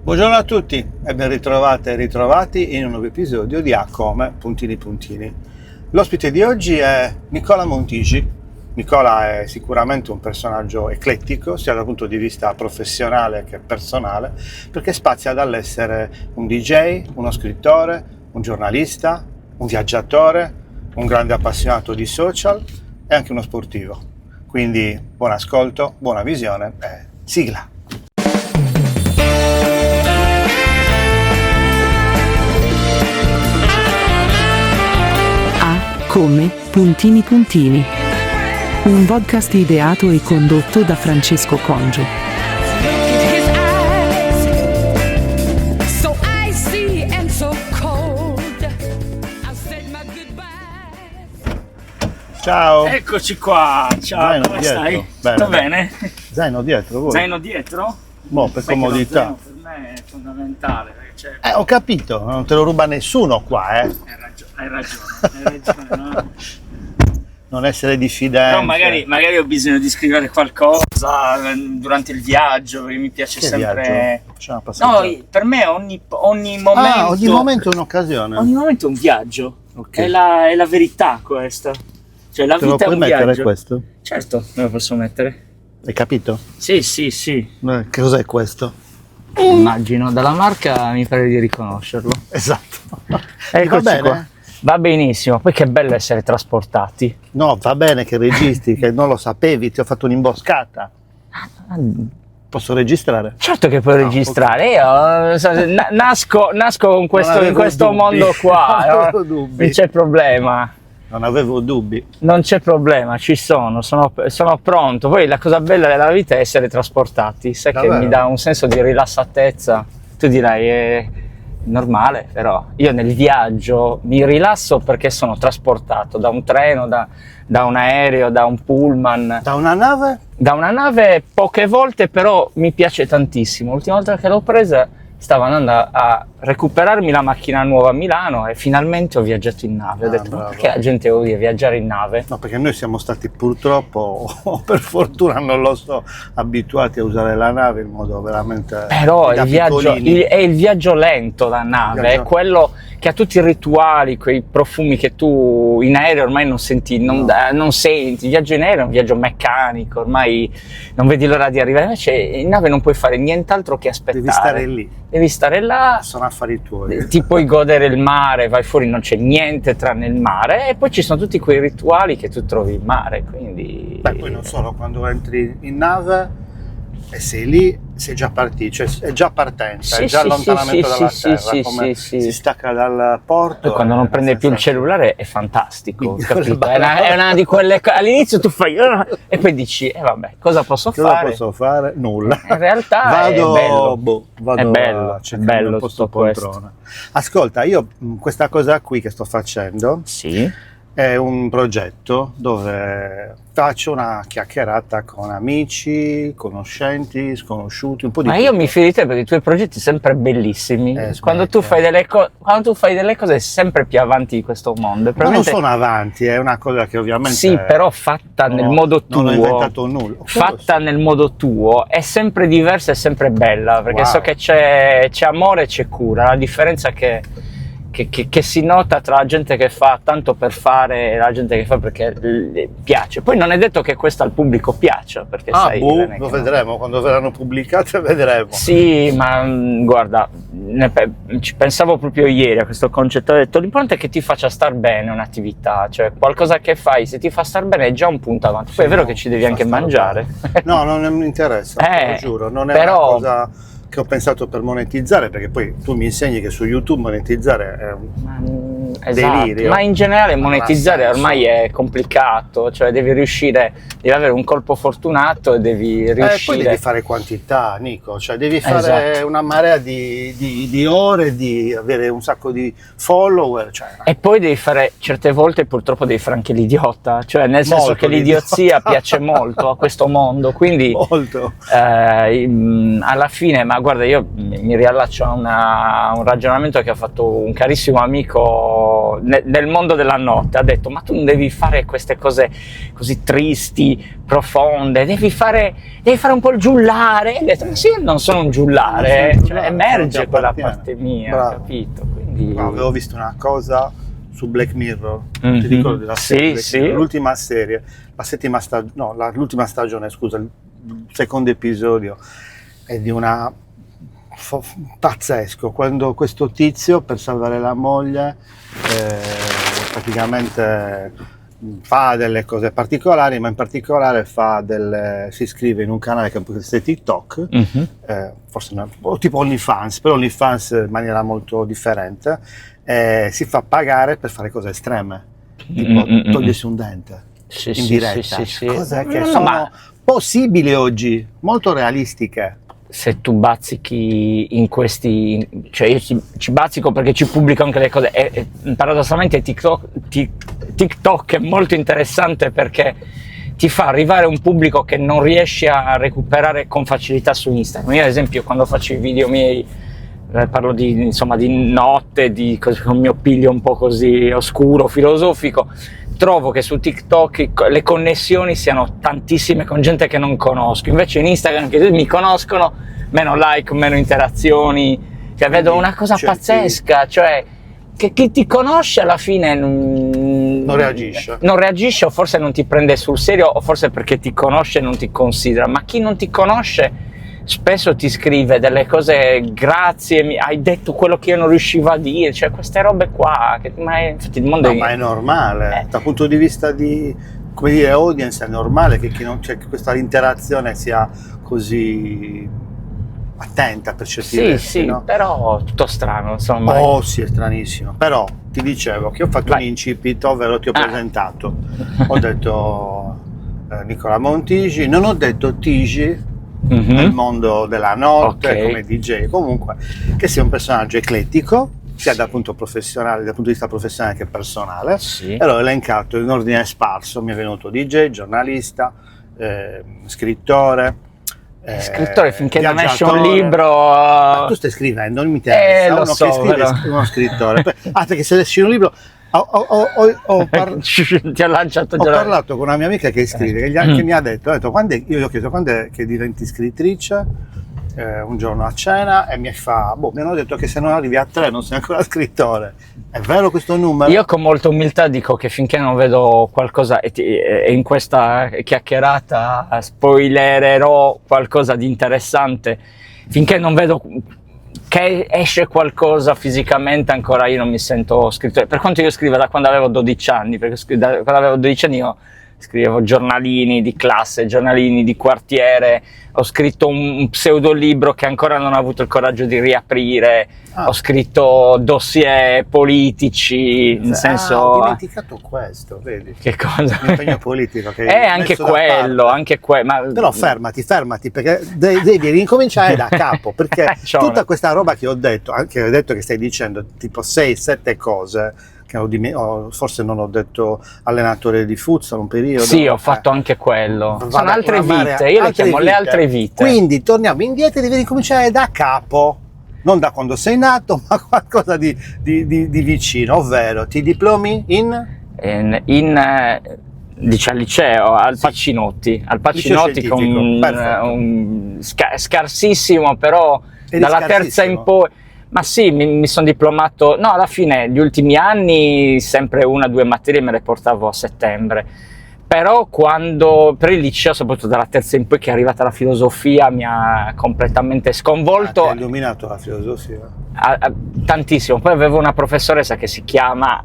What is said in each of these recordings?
Buongiorno a tutti e ben ritrovate e ritrovati in un nuovo episodio di A come puntini puntini. L'ospite di oggi è Nicola Montigi. Nicola è sicuramente un personaggio eclettico sia dal punto di vista professionale che personale, perché spazia dall'essere un DJ, uno scrittore, un giornalista, un viaggiatore, un grande appassionato di social e anche uno sportivo. Quindi buon ascolto, buona visione e sigla! Come puntini puntini. Un podcast ideato e condotto da Francesco Congio. Ciao! Eccoci qua, ciao, Zaino come dietro. stai? Bene, Tutto bene. bene? Zaino dietro voi? Zaino dietro? Boh, per Sai che lo comodità. zaino per me è fondamentale, perché c'è... Ho capito, non te lo ruba nessuno qua, Hai ragione, no? Non essere diffidente. Però magari ho bisogno di scrivere qualcosa durante il viaggio, perché mi piace Che sempre... viaggio? C'è una passeggiata. No, per me ogni momento... Ogni momento è un'occasione. Ogni momento è un viaggio, Ok. è la verità questa. Cioè la Te lo vita è puoi un mettere viaggio. questo? Certo, me lo posso mettere. Hai capito? Sì. Che cos'è questo? Immagino, dalla marca mi pare di riconoscerlo. Esatto. Eccoci Va bene? qua. Va benissimo, poi che bello essere trasportati. No, va bene che registri, che non lo sapevi, ti ho fatto un'imboscata. Posso registrare? Certo che puoi registrare, io nasco in questo dubbi. mondo qua, Non avevo dubbi. non c'è problema. Non avevo dubbi. Non c'è problema, ci sono pronto. Poi la cosa bella della vita è essere trasportati, sai che Davvero? mi dà un senso di rilassatezza. Tu dirai è normale, però io nel viaggio mi rilasso perché sono trasportato da un treno, da un aereo, da un pullman, Da una nave? da una nave poche volte, però mi piace tantissimo. L'ultima volta che l'ho presa stavo andando a recuperarmi la macchina nuova a Milano e finalmente ho viaggiato in nave. Ho detto, ma bravo. perché la gente odia viaggiare in nave? No, perché noi siamo stati purtroppo, o per fortuna non lo so, abituati a usare la nave in modo veramente Però da il viaggio, piccolini. è il viaggio lento, la nave, Viaggio- è quello che ha tutti i rituali, quei profumi che tu in aereo ormai non senti, non senti. Il viaggio in aereo è un viaggio meccanico, ormai non vedi l'ora di arrivare, invece in nave non puoi fare nient'altro che aspettare. Devi stare lì, Devi stare là, sono affari tuoi. ti puoi godere il mare, vai fuori, non c'è niente tranne il mare, e poi ci sono tutti quei rituali che tu trovi in mare, quindi... Beh, poi non solo, quando entri in nave e sei lì, sei già partito, cioè è già partenza, Sì, è già sì, allontanamento sì, dalla sì, terra, sì, come sì. si stacca dal porto. Poi quando non è prende una più il sensazione. cellulare è fantastico, Quindi capito? quella È una di quelle all'inizio tu fai e poi dici vabbè, cosa posso Cosa fare? posso fare? Nulla. In realtà vado, è bello. vado È bello, a è cercare bello un posto tutto questo. poltrona. Ascolta, io questa cosa qui che sto facendo Sì. è un progetto dove faccio una chiacchierata con amici, conoscenti, sconosciuti, un po' di Ma io tutto. mi fido di te perché i tuoi progetti sono sempre bellissimi. Quando tu fai delle cose sei sempre più avanti di questo mondo. Ma non Probabilmente- sono avanti, è una cosa che ovviamente... Sì, però fatta nel modo tuo. Non ho inventato nulla. Fatta nel modo tuo è sempre diversa e sempre bella, perché Wow. so che c'è amore e c'è cura. La differenza che si nota tra la gente che fa tanto per fare e la gente che fa perché le piace. Poi non è detto che questo al pubblico piaccia, perché sai bene lo che no. vedremo, quando verranno pubblicate vedremo. Sì, ma guarda, ci pensavo proprio ieri a questo concetto, ho detto l'importante è che ti faccia star bene un'attività, cioè qualcosa che fai, se ti fa star bene è già un punto avanti. Poi è vero che ci devi anche mangiare. No, non mi interessa, te lo giuro, non è però- una cosa che ho pensato per monetizzare, perché poi tu mi insegni che su YouTube monetizzare è un Esatto, delirio. ma in generale Non ha monetizzare senso. ormai è complicato, cioè devi avere un colpo fortunato e devi Poi riuscire. devi fare quantità, Nico, cioè devi fare Esatto. una marea di ore, di avere un sacco di follower, cioè, E poi devi fare, certe volte purtroppo devi fare anche l'idiota, cioè nel senso Molto che l'idiozia l'idiota. piace molto a questo mondo, quindi molto. alla fine, ma guarda, io mi riallaccio a un ragionamento che ha fatto un carissimo amico detto, nel mondo della notte, ha detto: ma tu non devi fare queste cose così tristi, profonde, devi fare un po' il giullare. E ho detto: ma sì, io non sono un giullare, cioè, emerge quella parte mia, bravo. Capito? Quindi... No, avevo visto una cosa su Black Mirror, ti ricordi della serie? Black Sì. Mirror? L'ultima serie, l'ultima stagione, scusa, il secondo episodio è di una pazzesco, quando questo tizio per salvare la moglie praticamente fa delle cose particolari, ma in particolare si iscrive in un canale che può essere TikTok, forse tipo OnlyFans, però OnlyFans in maniera molto differente, si fa pagare per fare cose estreme, tipo togliersi un dente in diretta, cose che sono possibili oggi, molto realistiche. Se tu bazzichi in questi, cioè io ci bazzico perché ci pubblico anche le cose, e paradossalmente TikTok è molto interessante perché ti fa arrivare un pubblico che non riesci a recuperare con facilità su Instagram. Io ad esempio quando faccio i video miei parlo di notte, con il mio piglio un po' così oscuro, filosofico, trovo che su TikTok le connessioni siano tantissime con gente che non conosco, invece in Instagram che mi conoscono, meno like, meno interazioni, cioè vedo una cosa pazzesca, cioè che chi ti conosce alla fine non reagisce o forse non ti prende sul serio o forse perché ti conosce e non ti considera, ma chi non ti conosce spesso ti scrive delle cose: grazie, hai detto quello che io non riuscivo a dire, cioè queste robe qua, infatti il mondo ma è normale, dal punto di vista di, come dire, audience è normale che che questa interazione sia così attenta per certi versi, no? Però tutto strano, insomma. Oh sì, è stranissimo, però ti dicevo che ho fatto un incipit, ovvero ti ho presentato, ho detto Nicola Montigi, non ho detto Tigi nel mondo della notte, come DJ, comunque che sia un personaggio eclettico sia dal punto di vista professionale che personale, e l'ho elencato in ordine sparso, mi è venuto DJ, giornalista, scrittore finché non esce un libro. Ma tu stai scrivendo, non mi interessa, lo uno so, che scrive però. uno scrittore, perché se esce un libro ti ho lanciato ho parlato con una mia amica che scrive, che mi ha detto io gli ho chiesto quando è che diventi scrittrice, un giorno a cena, e mi hanno detto che se non arrivi a 3 non sei ancora scrittore. È vero questo numero? Io con molta umiltà dico che finché non vedo qualcosa, e in questa chiacchierata spoilererò qualcosa di interessante, finché non vedo che esce qualcosa fisicamente, ancora io non mi sento scrittore. Per quanto io scrivo da quando avevo 12 anni, perché da quando avevo 12 anni io scrivevo giornalini di classe, giornalini di quartiere, ho scritto un pseudolibro che ancora non ho avuto il coraggio di riaprire, ho scritto dossier politici, nel senso... ho dimenticato questo, vedi? Che cosa? L'impegno politico che anche quello, ma... Però fermati, perché devi ricominciare da capo, perché tutta questa roba che ho detto, anche ho detto che stai dicendo, tipo 6-7 cose, che forse non ho detto allenatore di futsal un periodo. Sì, ho fatto anche quello. Sono altre vite, io le chiamo le altre vite. Quindi torniamo indietro e devi ricominciare da capo, non da quando sei nato, ma qualcosa di vicino, ovvero ti diplomi dice al liceo, al Pacinotti, con scarsissimo, però dalla terza in poi. Ma sì, mi sono diplomato, no, alla fine gli ultimi anni sempre 1 o 2 materie me le portavo a settembre, però per il liceo, soprattutto dalla terza in poi, che è arrivata la filosofia, mi ha completamente sconvolto. Ti ha illuminato la filosofia? Tantissimo. Poi avevo una professoressa che si chiama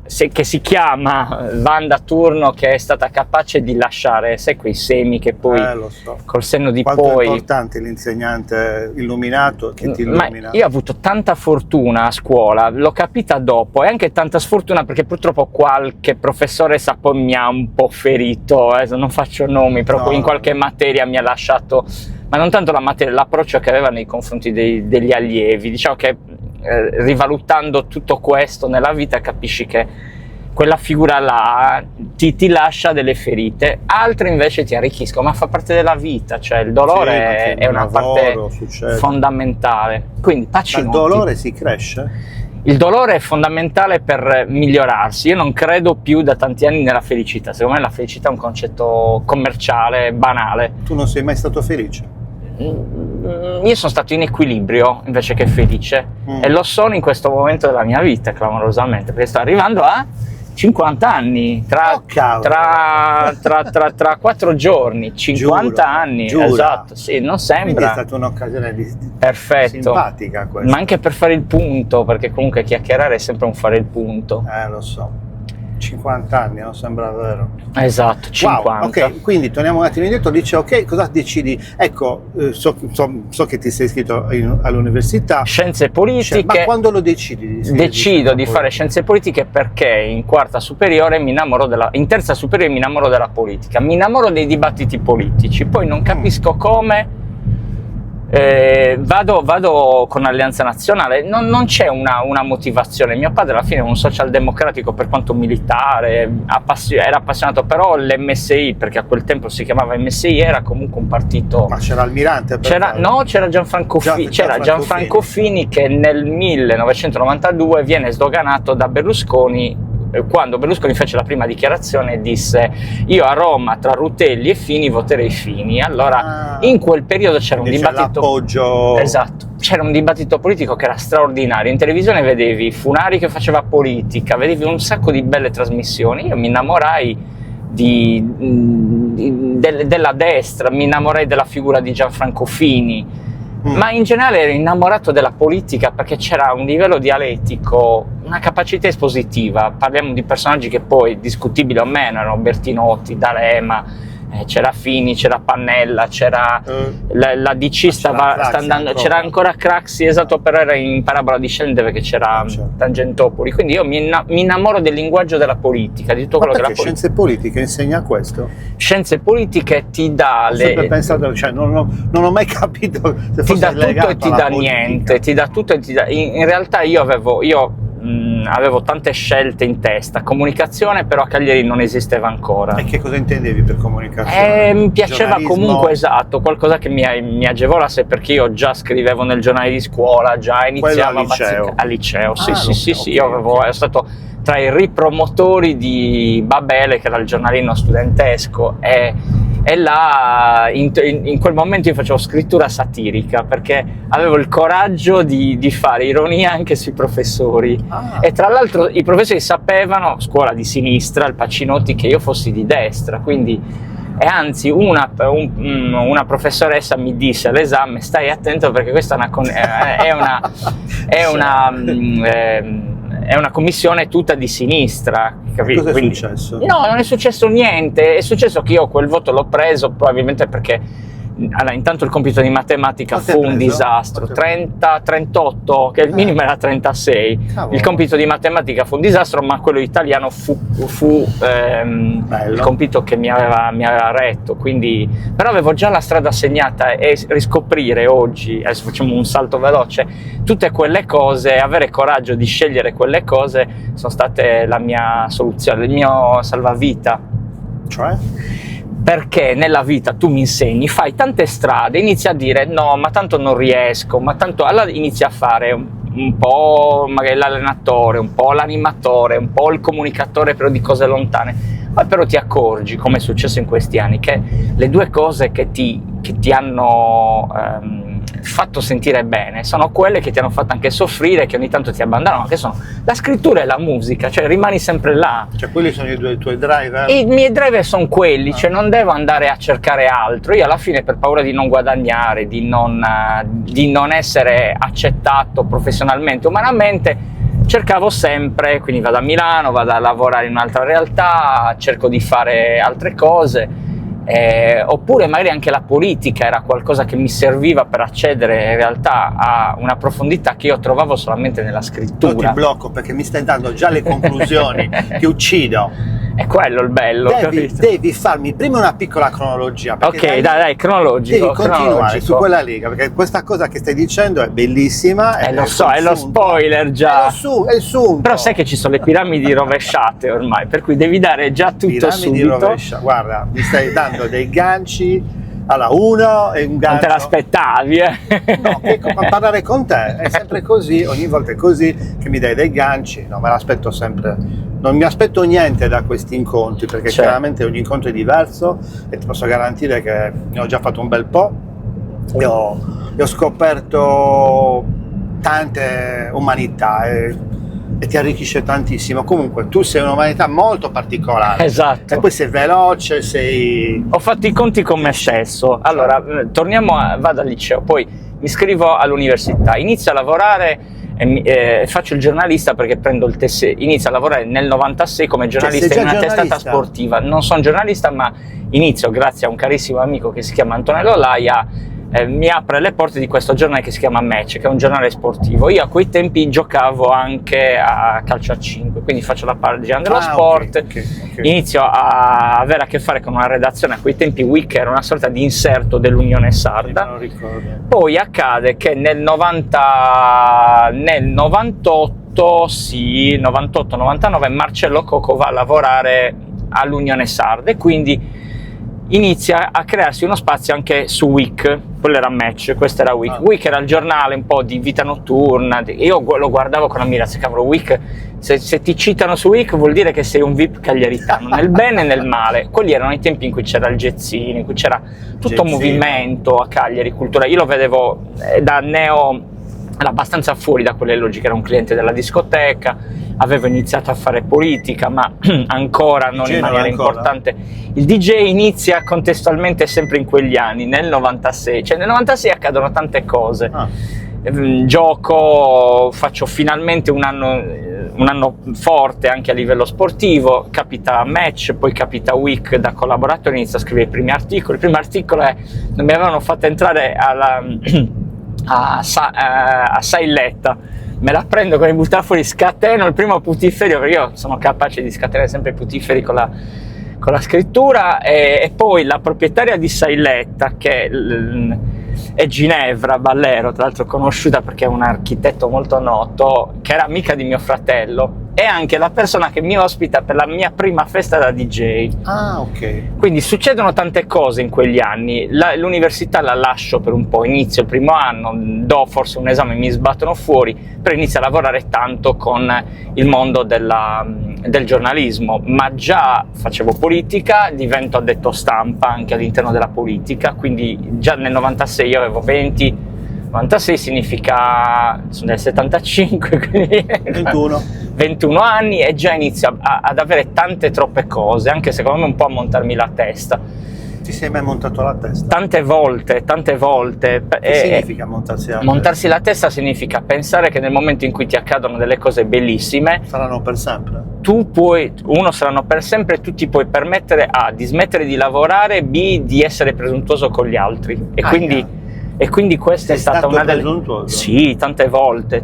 Wanda Turno, che è stata capace di lasciare, sai, quei semi che poi lo so. Col senno di Quanto poi... è importante l'insegnante illuminato che ti illumina. Ma io ho avuto tanta fortuna a scuola, l'ho capita dopo, e anche tanta sfortuna perché purtroppo qualche professoressa poi mi ha un po' ferito, non faccio nomi, però poi in qualche materia mi ha lasciato, ma non tanto la materia, l'approccio che aveva nei confronti degli allievi. Diciamo che rivalutando tutto questo nella vita capisci che quella figura là ti lascia delle ferite, altre invece ti arricchiscono, ma fa parte della vita, cioè il dolore è una parte fondamentale. Quindi Pacinotti. Dal dolore si cresce? il dolore è fondamentale per migliorarsi. Io non credo più da tanti anni nella felicità. Secondo me la felicità è un concetto commerciale, banale. Tu non sei mai stato felice? Io sono stato in equilibrio invece che felice e lo sono in questo momento della mia vita, clamorosamente, perché sto arrivando a 50 anni tra 4 giorni, 50 anni, giura. Esatto, sì, non Quindi è sembra. stata un'occasione Perfetto. simpatica questa. Ma anche per fare il punto, perché comunque chiacchierare è sempre un fare il punto. Lo so. 50 anni, non sembra vero. Esatto, 50. Wow, ok, quindi torniamo un attimo indietro, dice ok, cosa decidi? Ecco, so che ti sei iscritto all'università. Scienze politiche. Ma quando lo decidi? Decido di fare scienze politiche perché in quarta superiore in terza superiore mi innamoro della politica, mi innamoro dei dibattiti politici, poi non capisco come. Vado con Alleanza Nazionale, non c'è una motivazione. Mio padre alla fine è un socialdemocratico, per quanto militare, era appassionato, però l'MSI, perché a quel tempo si chiamava MSI, era comunque un partito. Ma c'era Almirante? C'era Gianfranco Fini che nel 1992 viene sdoganato da Berlusconi. Quando Berlusconi fece la prima dichiarazione disse: io a Roma tra Rutelli e Fini voterei Fini. Allora in quel periodo c'era un dibattito, esatto, c'era un dibattito politico che era straordinario. In televisione vedevi Funari che faceva politica, vedevi un sacco di belle trasmissioni. Io mi innamorai della destra, mi innamorai della figura di Gianfranco Fini. Ma in generale ero innamorato della politica perché c'era un livello dialettico, una capacità espositiva. Parliamo di personaggi che poi, discutibili o meno, erano Bertinotti, D'Alema, c'era Fini, c'era Pannella, c'era la DC sta andando, c'era ancora Craxi, esatto, però era in parabola discendente perché c'era Tangentopoli. Quindi io mi innamoro del linguaggio della politica, di tutto quello che la politica. Scienze politiche insegna questo? Scienze politiche ti dà Ho sempre pensato, cioè non ho mai capito se fosse ti dà tutto e ti dà politica. niente, ti dà tutto e ti dà. In realtà io avevo tante scelte in testa. Comunicazione però a Cagliari non esisteva ancora. E che cosa intendevi per comunicazione? Mi piaceva comunque, esatto, qualcosa che mi agevolasse, perché io già scrivevo nel giornale di scuola, già iniziavo al liceo. Sì, io ero stato tra i ripromotori di Babele, che era il giornalino studentesco, e là in quel momento io facevo scrittura satirica perché avevo il coraggio di fare ironia anche sui professori. E tra l'altro i professori sapevano, scuola di sinistra, il Pacinotti, che io fossi di destra, quindi, e anzi una professoressa mi disse all'esame: stai attento perché questa è una commissione tutta di sinistra, capito? Cosa è successo? No, non è successo niente. È successo che io quel voto l'ho preso probabilmente perché intanto il compito di matematica fu un disastro. 38, che il minimo era 36. Cavolo. Il compito di matematica fu un disastro, ma quello italiano fu il compito che mi aveva retto. Quindi, però avevo già la strada segnata, e riscoprire oggi, adesso facciamo un salto veloce, tutte quelle cose, avere coraggio di scegliere quelle cose sono state la mia soluzione, il mio salvavita. Cioè? Perché nella vita tu mi insegni, fai tante strade, inizi a dire no, ma tanto non riesco, ma tanto, allora inizi a fare un po' magari l'allenatore, un po' l'animatore, un po' il comunicatore però di cose lontane, poi però ti accorgi, come è successo in questi anni, che le due cose che ti hanno fatto sentire bene sono quelle che ti hanno fatto anche soffrire, che ogni tanto ti abbandonano, che sono la scrittura e la musica, cioè rimani sempre là. Cioè quelli sono i tuoi driver? I miei driver sono quelli, cioè non devo andare a cercare altro. Io alla fine, per paura di non guadagnare, di non essere accettato professionalmente, umanamente, cercavo sempre, quindi vado a Milano, vado a lavorare in un'altra realtà, cerco di fare altre cose. Oppure magari anche la politica era qualcosa che mi serviva per accedere in realtà a una profondità che io trovavo solamente nella scrittura. Io ti blocco perché mi stai dando già le conclusioni, ti uccido. È quello il bello, devi farmi prima una piccola cronologia. Ok, dai, cronologico. Devi continuare su quella lega, perché questa cosa che stai dicendo è bellissima. Lo so, è lo spoiler già. È il sunto. Però sai che ci sono le piramidi rovesciate ormai, per cui devi dare già tutto subito. Guarda, mi stai dando dei ganci Allora, uno è un gancio. Non te l'aspettavi, No, ma parlare con te è sempre così, ogni volta è così, che mi dai dei ganci, no, me l'aspetto sempre, non mi aspetto niente da questi incontri, perché Certo. chiaramente ogni incontro è diverso e ti posso garantire che ne ho già fatto un bel po', e ho scoperto tante umanità e ti arricchisce tantissimo. Comunque tu sei un'umanità molto particolare. Esatto. E poi sei veloce, sei... Ho fatto i conti con me stesso. Allora, vado al liceo, poi mi iscrivo all'università, inizio a lavorare e faccio il giornalista perché prendo il TSE. Inizio a lavorare nel 96 come giornalista sei in già una testata giornalista? sportiva. Non sono giornalista, ma inizio grazie a un carissimo amico che si chiama Antonello Laia. Mi apre le porte di questo giornale che si chiama Match, che è un giornale sportivo. Io a quei tempi giocavo anche a calcio a 5, quindi faccio la pagina dello sport. Ok. Inizio a avere a che fare con una redazione. A quei tempi Week era una sorta di inserto dell'Unione Sarda. Non ricordo. Poi accade che nel 98-99 Marcello Coco va a lavorare all'Unione Sarda e quindi inizia a crearsi uno spazio anche su Week. Quello era Match, questo era Week. Week era il giornale un po' di vita notturna, io lo guardavo con ammirazione. Cavolo, Week, se ti citano su Week vuol dire che sei un VIP cagliaritano, nel bene e nel male. Quelli erano i tempi in cui c'era il jazzino, in cui c'era tutto un movimento a Cagliari, cultura. Io lo vedevo da neo, era abbastanza fuori da quelle logiche, era un cliente della discoteca, avevo iniziato a fare politica, ma ancora non in maniera importante. Il DJ inizia contestualmente sempre in quegli anni, nel 96, cioè nel 96 accadono tante cose. Gioco, faccio finalmente un anno forte anche a livello sportivo, capita Match, poi capita Week da collaboratore, inizio a scrivere i primi articoli. Il primo articolo è, non mi avevano fatto entrare a Sailletta, me la prendo con i buttare fuori, scateno il primo putiferio, perché io sono capace di scatenare sempre i putiferi con la scrittura, e poi la proprietaria di Sailletta, che è Ginevra Ballero, tra l'altro conosciuta perché è un architetto molto noto, che era amica di mio fratello, è anche la persona che mi ospita per la mia prima festa da DJ. Ok. Quindi succedono tante cose in quegli anni. L'università la lascio per un po', inizio il primo anno, do forse un esame, mi sbattono fuori, però inizio a lavorare tanto con il mondo del giornalismo, ma già facevo politica, divento addetto stampa anche all'interno della politica, quindi già nel 96 io avevo 20, 96 significa, sono del 75, quindi 21 anni, e già inizio ad avere troppe cose, anche secondo me un po' a montarmi la testa. Ti sei mai montato la testa? Tante volte. Che significa montarsi la testa? Montarsi la testa significa pensare che nel momento in cui ti accadono delle cose bellissime, saranno per sempre. Saranno per sempre, tu ti puoi permettere A, di smettere di lavorare, B, di essere presuntuoso con gli altri. E quindi questa è stata una delle... Sì, tante volte.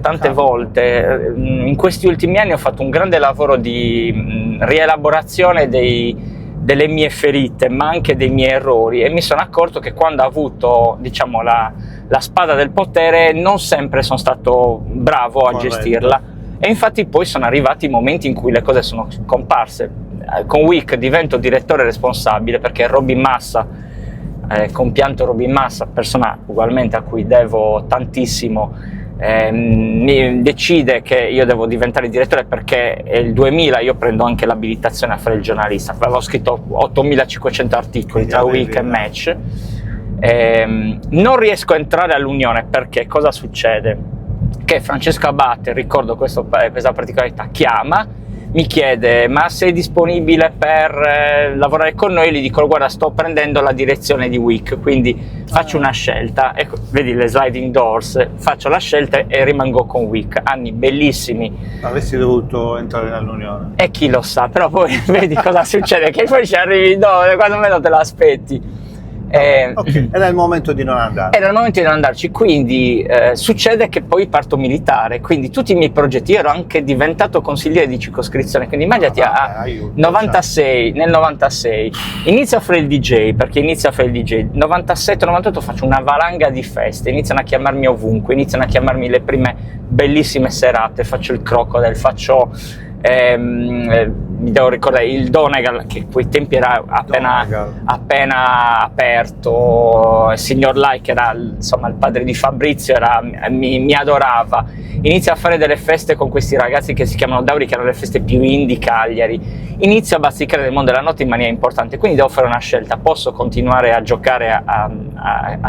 In questi ultimi anni ho fatto un grande lavoro di rielaborazione delle mie ferite, ma anche dei miei errori, e mi sono accorto che quando ho avuto, diciamo, la spada del potere non sempre sono stato bravo a gestirla, e infatti poi sono arrivati i momenti in cui le cose sono comparse. Con Week divento direttore responsabile perché Robin Massa, compianto Robin Massa, persona ugualmente a cui devo tantissimo, decide che io devo diventare direttore perché è il 2000, io prendo anche l'abilitazione a fare il giornalista. Avevo scritto 8500 articoli tra Week e Match, non riesco a entrare all'Unione perché cosa succede? Che Francesco Abate, ricordo questa particolarità, chiama, mi chiede: ma sei disponibile per lavorare con noi? Gli dico: guarda, sto prendendo la direzione di Week, quindi faccio una scelta. Ecco, vedi le sliding doors, faccio la scelta e rimango con Week. Anni bellissimi. Avresti dovuto entrare nell'Unione. E chi lo sa, però poi vedi cosa succede, che poi ci arrivi quando meno te l'aspetti. Ok, era il momento di non andare. Era il momento di non andarci, quindi succede che poi parto militare, quindi tutti i miei progetti, io ero anche diventato consigliere di circoscrizione, quindi immaginati nel 96 inizio a fare il DJ, 97-98 faccio una valanga di feste, iniziano a chiamarmi ovunque, iniziano a chiamarmi le prime bellissime serate, faccio il Crocodile, faccio Mi devo ricordare il Donegal, che a quei tempi era appena aperto, il signor Lai, che era insomma il padre di Fabrizio, mi adorava. Inizia a fare delle feste con questi ragazzi che si chiamano Dauri, che erano le feste più indie di Cagliari. Inizio a bazzicare nel mondo della notte in maniera importante, quindi devo fare una scelta: posso continuare a giocare a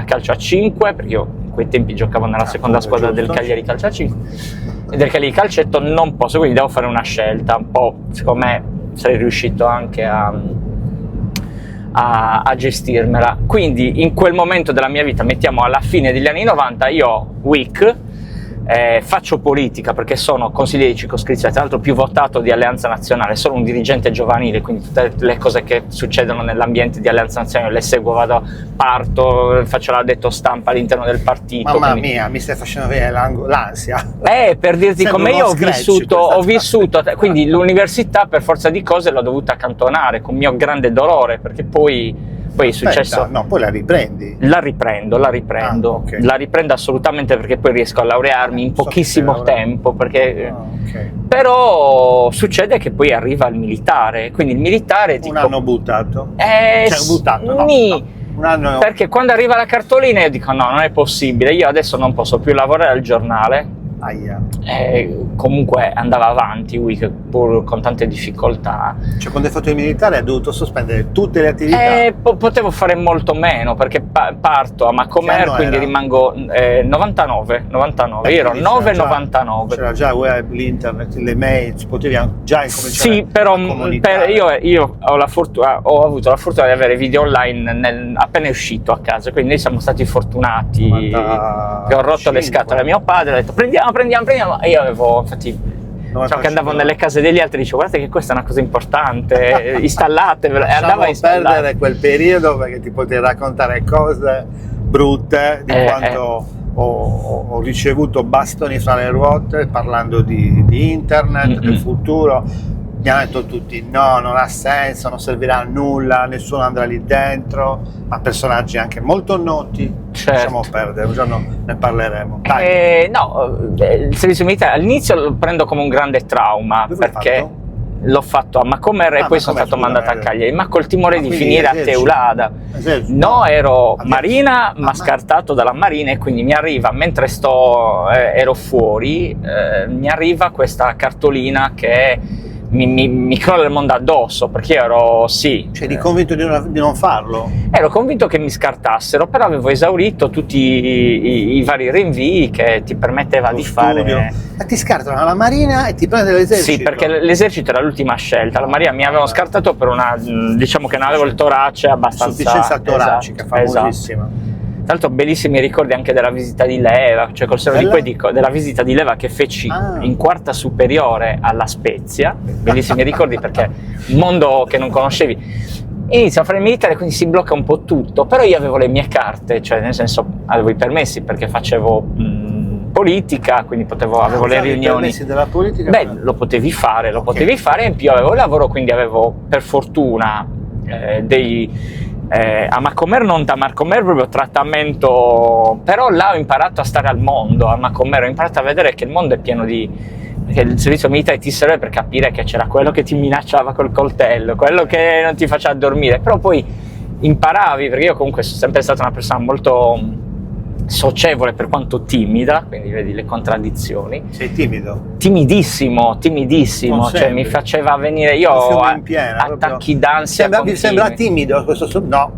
calcio a 5, perché io in quei tempi giocavo nella seconda squadra del Cagliari Calcio a 5 e del Cagliari Calcetto, non posso, quindi devo fare una scelta. Un po', secondo me, sarei riuscito anche a gestirmela. Quindi in quel momento della mia vita, mettiamo alla fine degli anni 90, io WIC, faccio politica perché sono consigliere di circoscrizione, tra l'altro più votato di Alleanza Nazionale, sono un dirigente giovanile, quindi tutte le cose che succedono nell'ambiente di Alleanza Nazionale le seguo, parto, faccio l'addetto stampa all'interno del partito. Mamma mia, mi stai facendo venire l'ansia. Per dirti come io ho vissuto, quindi l'università per forza di cose l'ho dovuta accantonare con mio grande dolore, perché poi è successo. No, poi la riprendi. La riprendo. Okay. La riprendo assolutamente, perché poi riesco a laurearmi in pochissimo tempo, perché okay. Però succede che poi arriva il militare, quindi il militare un anno buttato. Buttato, un anno. Perché quando arriva la cartolina io dico no, non è possibile, io adesso non posso più lavorare al giornale. Comunque andava avanti WIC, pur con tante difficoltà. Cioè, quando hai fatto il militare hai dovuto sospendere tutte le attività? Potevo fare molto meno, perché parto a Macomer, quindi rimango 99. Io ero 9-99. C'era già il web, l'internet, le mail, potevi già incominciare. Sì, però io ho avuto la fortuna di avere video online appena uscito a casa, quindi noi siamo stati fortunati. Che ho rotto le scatole a mio padre, ho detto prendiamo, e io avevo, infatti, che andavo nelle case degli altri e dicevo guardate che questa è una cosa importante, installatevelo, e andavo a installare. Perdere quel periodo, perché ti potevi raccontare cose brutte di quanto ho ricevuto bastoni fra le ruote parlando di internet, del futuro. Mi hanno detto tutti no, non ha senso, non servirà a nulla, nessuno andrà lì dentro, ma personaggi anche molto noti. Certo. Lasciamo perdere, un giorno ne parleremo. Il servizio militare all'inizio lo prendo come un grande trauma. Dove perché l'ho fatto a Macomer e poi sono stato mandato a Cagliari, ma col timore di finire a Teulada. No, ero Marina, ma scartato dalla Marina, e quindi mi arriva, mentre ero fuori, mi arriva questa cartolina che mi crolla il mondo addosso, perché io ero Cioè, eri convinto di non farlo? Ero convinto che mi scartassero, però avevo esaurito tutti i vari rinvii che ti permetteva di fare. Ma ti scartano alla Marina e ti prende l'esercito? Sì, perché l'esercito era l'ultima scelta. La Marina mi avevano scartato per diciamo che non avevo il torace abbastanza. Sufficienza toracica, famosissima. Esatto. Tra l'altro bellissimi ricordi anche della visita di leva, cioè col seno di poi dico della visita di leva che feci in quarta superiore alla Spezia, bellissimi ricordi perché un mondo che non conoscevi. Inizio a fare il militare, quindi si blocca un po' tutto, però io avevo le mie carte, cioè nel senso avevo i permessi perché facevo politica, quindi avevo le riunioni. I permessi della politica? Lo potevi fare, e in più avevo il lavoro, quindi avevo per fortuna a Macomer non da Macomer proprio trattamento, però là ho imparato a stare al mondo. A Macomer ho imparato a vedere che il mondo è pieno perché il servizio militare ti serve per capire che c'era quello che ti minacciava col coltello, quello che non ti faceva dormire, però poi imparavi, perché io comunque sono sempre stata una persona molto socievole per quanto timida, quindi vedi le contraddizioni. Sei timido? Timidissimo, cioè mi faceva venire attacchi d'ansia continui. Mi sembra timido questo no.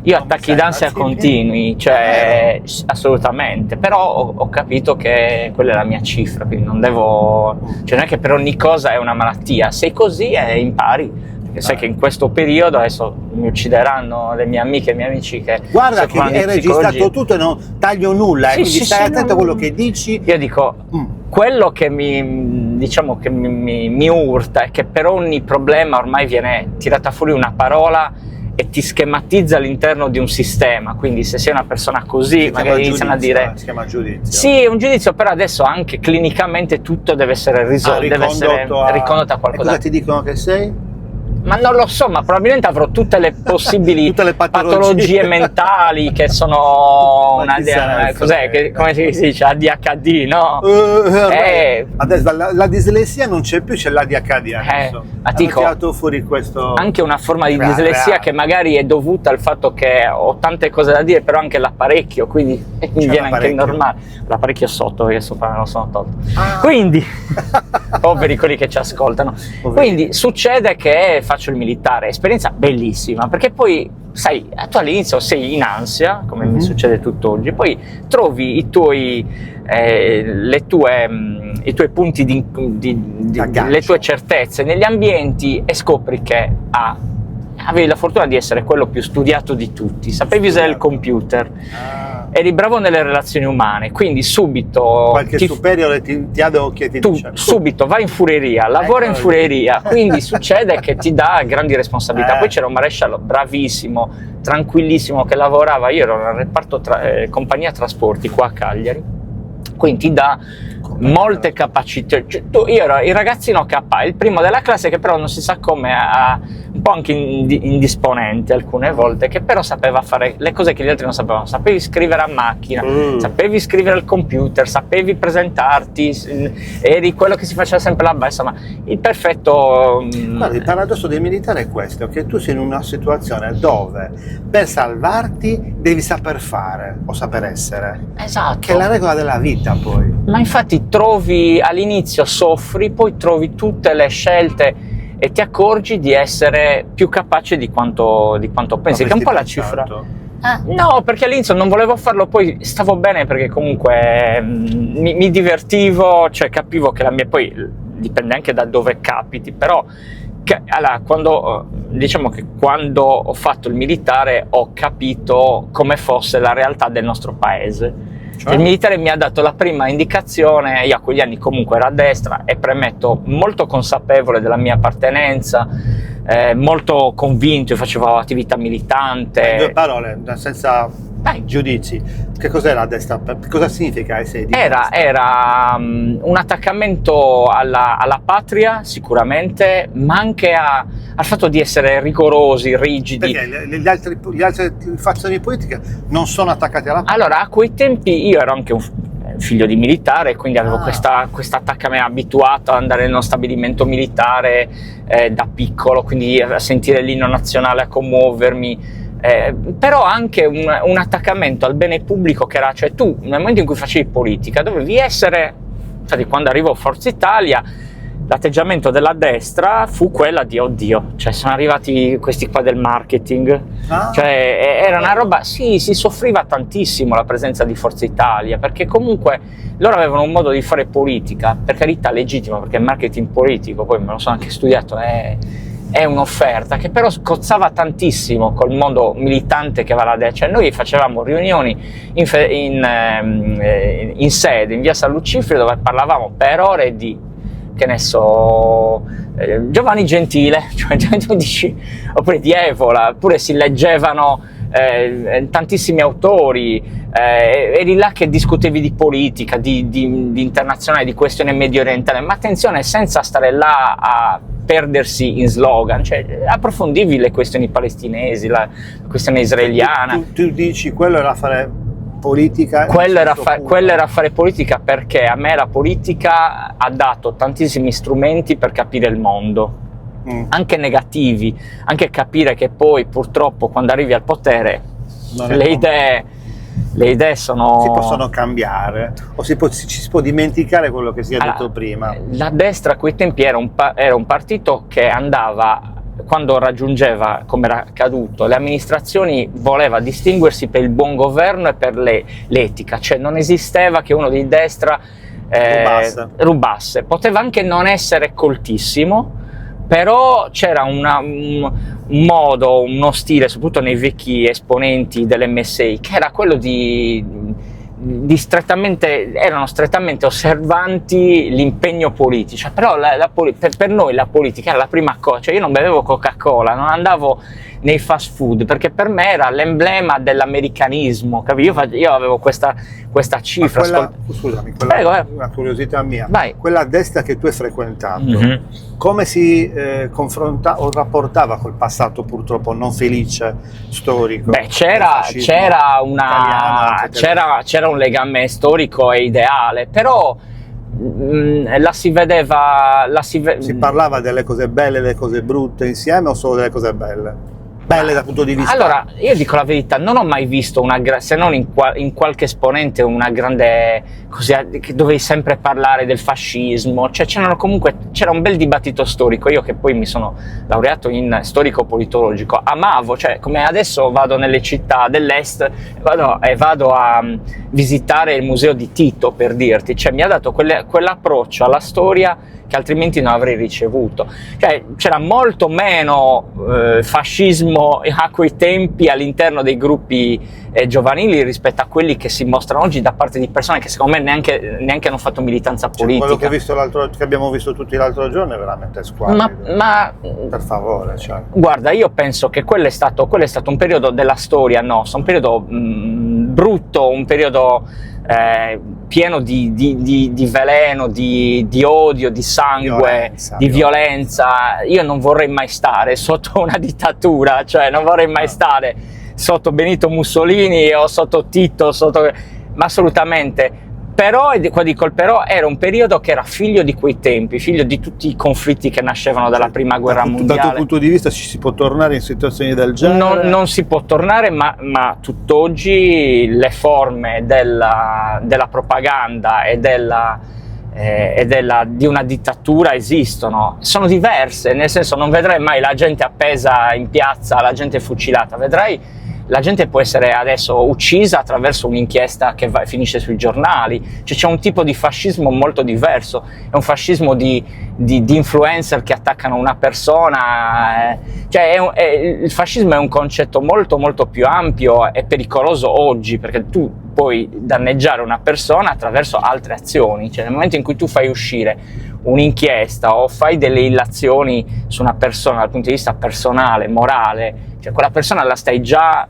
Io attacchi d'ansia continui, cioè assolutamente, però ho capito che quella è la mia cifra, quindi non devo, cioè non è che per ogni cosa è una malattia, sei così e impari. Sai che in questo periodo adesso mi uccideranno le mie amiche e i miei amici che guarda che hai registrato tutto e non taglio nulla, quindi stai attento a quello che dici. Io dico quello che mi urta è che per ogni problema ormai viene tirata fuori una parola e ti schematizza all'interno di un sistema, quindi se sei una persona così magari iniziano a dire si chiama giudizio. Sì, è un giudizio, però adesso anche clinicamente tutto deve essere risolto, deve essere ricondotto a qualcosa. E cosa ti dicono che sei? Ma non lo so, ma probabilmente avrò tutte le possibili Tutte le patologie mentali che sono Ma chi se ne cos'è? frega. Come si dice? ADHD, no? Adesso la dislessia non c'è più, c'è l'ADHD adesso. ma Hanno dico, tirato fuori questo. anche una forma di Reale. dislessia che magari è dovuta al fatto che ho tante cose da dire, però anche l'apparecchio, quindi mi viene anche l'apparecchio? normale. L'apparecchio sotto, perché sopra non lo sono tolto. Ah. Quindi, poveri quelli che ci ascoltano. Poveri. Quindi succede che faccio il militare, esperienza bellissima, perché poi, sai, tu all'inizio sei in ansia, come mi succede tutt'oggi, poi trovi i tuoi punti Aggancio. le tue certezze negli ambienti e scopri che avevi la fortuna di essere quello più studiato di tutti, sapevi usare il computer, eri bravo nelle relazioni umane, quindi subito Qualche superiore ti ha d'occhio e ti tu dice subito vai in furreria, lavora in Ecco. furreria, quindi succede che ti dà grandi responsabilità. Poi c'era un maresciallo bravissimo, tranquillissimo, che lavorava, io ero nel reparto compagnia trasporti qua a Cagliari, quindi ti dà molte capacità. Io ero il ragazzino KA, il primo della classe, che però non si sa come, un po' anche indisponente alcune volte, che però sapeva fare le cose che gli altri non sapevano. Sapevi scrivere a macchina, sapevi scrivere al computer, sapevi presentarti, eri quello che si faceva sempre la bassa, insomma il perfetto. Guarda, il paradosso del militare è questo, che tu sei in una situazione dove per salvarti devi saper fare o saper essere, Esatto. che è la regola della vita poi. Ma infatti trovi, all'inizio soffri, poi trovi tutte le scelte e ti accorgi di essere più capace di quanto pensi, che è un po' la cifra. No, perché all'inizio non volevo farlo, poi stavo bene perché comunque mi divertivo, cioè capivo che la mia, poi dipende anche da dove capiti, però allora, diciamo che quando ho fatto il militare ho capito come fosse la realtà del nostro paese. Cioè? Il militare mi ha dato la prima indicazione, io a quegli anni comunque ero a destra e premetto molto consapevole della mia appartenenza, molto convinto, io facevo attività militante. In due parole, senza giudizi, che cos'è la destra? Cosa significa essere di destra? Era un attaccamento alla patria sicuramente, ma anche al fatto di essere rigorosi, rigidi. Perché le altre fazioni politiche non sono attaccate alla patria? Allora, a quei tempi io ero anche un figlio di militare, quindi avevo questa attaccamento, abituato ad andare nello stabilimento militare da piccolo, quindi a sentire l'inno nazionale, a commuovermi. Però anche un attaccamento al bene pubblico, che era, cioè tu nel momento in cui facevi politica dovevi essere, infatti quando arrivò Forza Italia l'atteggiamento della destra fu quella di oddio, cioè sono arrivati questi qua del marketing, cioè era una roba, sì, si soffriva tantissimo la presenza di Forza Italia, perché comunque loro avevano un modo di fare politica, per carità legittimo, perché il marketing politico, poi me lo sono anche studiato, è un'offerta che però scozzava tantissimo col mondo militante che aveva la destra. Cioè noi facevamo riunioni in sede in via San Lucifero, dove parlavamo per ore di, che ne so, Giovanni Gentile, cioè, oppure di Evola, oppure si leggevano tantissimi autori, eri là che discutevi di politica, di internazionale, di questione medio orientale, ma attenzione, senza stare là a perdersi in slogan, cioè approfondivi le questioni palestinesi, la questione israeliana. Tu dici quello era fare politica? Quello era fare politica, perché a me la politica ha dato tantissimi strumenti per capire il mondo, anche negativi, anche capire che poi purtroppo quando arrivi al potere le idee sono... si possono cambiare o ci si può dimenticare quello che si è detto prima. La destra a quei tempi era un partito che andava, quando raggiungeva, come era accaduto, le amministrazioni, voleva distinguersi per il buon governo e per l'etica, cioè non esisteva che uno di destra rubasse. Poteva anche non essere coltissimo, però c'era un modo, uno stile, soprattutto nei vecchi esponenti dell'MSI, che era quello erano strettamente osservanti l'impegno politico, cioè, però per noi la politica era la prima cosa, cioè io non bevevo Coca-Cola, non andavo nei fast food, perché per me era l'emblema dell'americanismo, capito? Io avevo questa cifra. Scusami, Prego, una curiosità mia. Vai. Quella destra che tu hai frequentato, Mhm. come si confronta o rapportava col passato purtroppo non felice storico? Beh, del fascismo italiano, anche c'era un legame storico e ideale, però si parlava delle cose belle e delle cose brutte insieme o solo delle cose belle? Belle dal punto di vista... Allora, io dico la verità, non ho mai visto se non in qualche esponente una grande, così, che dovevi sempre parlare del fascismo, cioè c'era un bel dibattito storico. Io che poi mi sono laureato in storico politologico, amavo, cioè come adesso vado nelle città dell'est e vado a visitare il museo di Tito, per dirti, cioè mi ha dato quell'approccio alla storia che altrimenti non avrei ricevuto. Cioè c'era molto meno fascismo a quei tempi all'interno dei gruppi giovanili rispetto a quelli che si mostrano oggi da parte di persone che secondo me neanche hanno fatto militanza politica. Quello che abbiamo visto tutti l'altro giorno è veramente squallido. Ma per favore, cioè. Guarda, io penso che quello è stato un periodo della storia nostra, un periodo brutto, un periodo pieno di veleno, di odio, di sangue, di violenza. Io non vorrei mai stare sotto una dittatura, cioè non vorrei mai stare sotto Benito Mussolini o sotto Tito, ma assolutamente. Però, e qua dico il però, era un periodo che era figlio di quei tempi, figlio di tutti i conflitti che nascevano dalla prima guerra mondiale. Dal tuo punto di vista ci si può tornare in situazioni del genere? Non si può tornare, ma tutt'oggi le forme della propaganda e di una dittatura esistono, sono diverse, nel senso non vedrai mai la gente appesa in piazza, la gente fucilata, vedrai la gente può essere adesso uccisa attraverso un'inchiesta che finisce sui giornali, cioè c'è un tipo di fascismo molto diverso, è un fascismo di influencer che attaccano una persona, cioè il fascismo è un concetto molto molto più ampio e pericoloso oggi, perché tu puoi danneggiare una persona attraverso altre azioni, cioè nel momento in cui tu fai uscire un'inchiesta o fai delle illazioni su una persona dal punto di vista personale, morale, cioè quella persona la stai già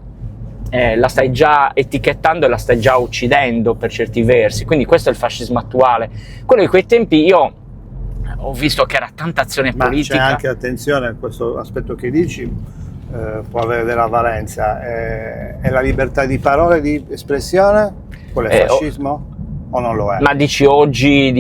etichettando e la stai già uccidendo per certi versi, quindi questo è il fascismo attuale. Quello di quei tempi io ho visto che era tanta azione politica. C'è anche, attenzione, a questo aspetto che dici, può avere della valenza, è la libertà di parola e di espressione? Quello è fascismo? O non lo è? Ma dici oggi,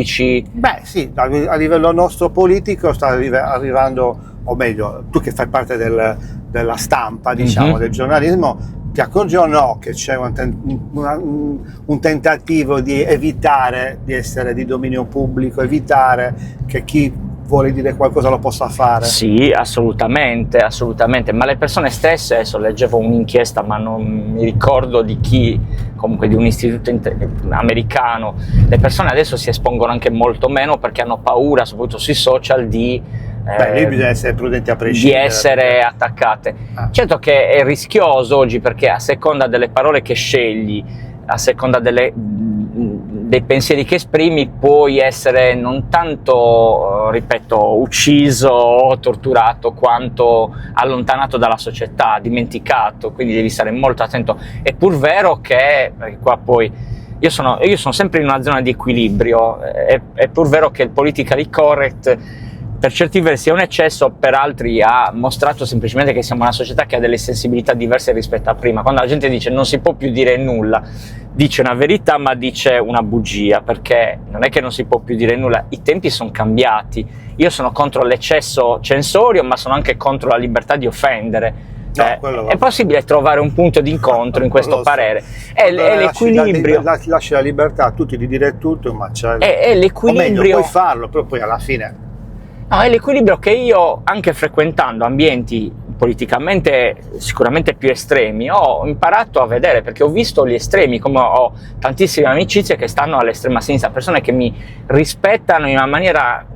Beh sì, a livello nostro politico sta arrivando, o meglio, tu che fai parte della stampa, diciamo, del giornalismo, ti accorgi o no che c'è un tentativo di evitare di essere di dominio pubblico, evitare che chi vuole dire qualcosa lo possa fare? Sì, assolutamente, ma le persone stesse, adesso leggevo un'inchiesta, ma non mi ricordo di chi, comunque di un istituto americano, le persone adesso si espongono anche molto meno perché hanno paura, soprattutto sui social, lì bisogna essere prudenti a prescindere. Di essere attaccate. Certo che è rischioso oggi, perché a seconda delle parole che scegli, a seconda dei pensieri che esprimi, puoi essere non tanto, ripeto, ucciso o torturato, quanto allontanato dalla società, dimenticato, quindi devi stare molto attento. È pur vero che, perché qua poi io sono sempre in una zona di equilibrio, è pur vero che il politically correct per certi versi è un eccesso, per altri ha mostrato semplicemente che siamo una società che ha delle sensibilità diverse rispetto a prima. Quando la gente dice non si può più dire nulla, dice una verità ma dice una bugia, perché non è che non si può più dire nulla, i tempi sono cambiati. Io sono contro l'eccesso censorio, ma sono anche contro la libertà di offendere. È possibile trovare un punto di incontro in questo parere. È l'equilibrio. Lasci la libertà a tutti di dire tutto, ma c'è l'equilibrio. O meglio, puoi farlo, però poi alla fine. No, è l'equilibrio che io, anche frequentando ambienti politicamente sicuramente più estremi, ho imparato a vedere, perché ho visto gli estremi, come ho tantissime amicizie che stanno all'estrema sinistra, persone che mi rispettano in una maniera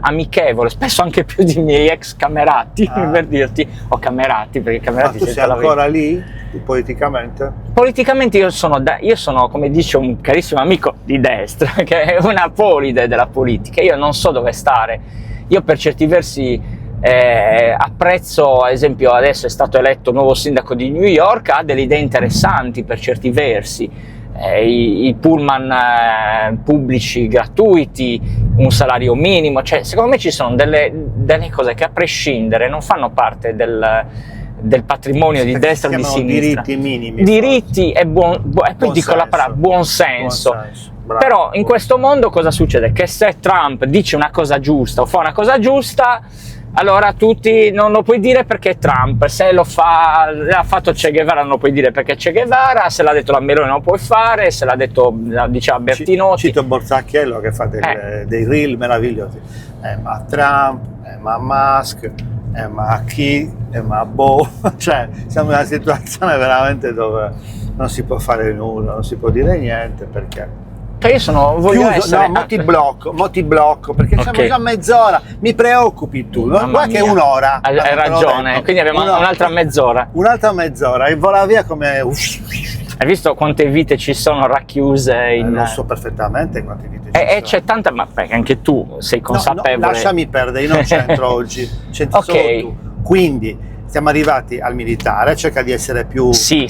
amichevole, spesso anche più di miei ex camerati, per dirti, o camerati, perché camerati... Ma tu sei ancora lì, politicamente? Politicamente io sono, come dice un carissimo amico di destra, che è una polide della politica, io non so dove stare. Io per certi versi Apprezzo, ad esempio, adesso è stato eletto nuovo sindaco di New York, ha delle idee interessanti per certi versi, i pullman pubblici gratuiti, un salario minimo, cioè secondo me ci sono delle cose che a prescindere non fanno parte del patrimonio di destra o di sinistra. Diritti minimi. Diritti e poi dico la parola buon senso. Bravo. Però in questo mondo cosa succede? Che se Trump dice una cosa giusta o fa una cosa giusta, allora tutti non lo puoi dire perché è Trump, se l'ha fatto Che Guevara non lo puoi dire perché è Che Guevara, se l'ha detto la Meloni non lo puoi fare, se l'ha detto, diceva Bertinotti. Cito Borzacchiello che fa dei reel meravigliosi, ma Trump, ma Musk, ma chi, ma boh, cioè siamo in una situazione veramente dove non si può fare nulla, non si può dire niente perché... Io voglio essere... No, mo ti blocco perché siamo già a mezz'ora, mi preoccupi tu, guarda che è un'ora. Hai ragione, quindi abbiamo un'altra mezz'ora. Un'altra mezz'ora e vola via come... Hai visto quante vite ci sono racchiuse in... Lo so perfettamente quante vite ci sono. E c'è tanta, ma perché anche tu sei consapevole... No, lasciami perdere, io non c'entro oggi, c'entri solo tu. Quindi siamo arrivati al militare, cerca di essere più... Sì,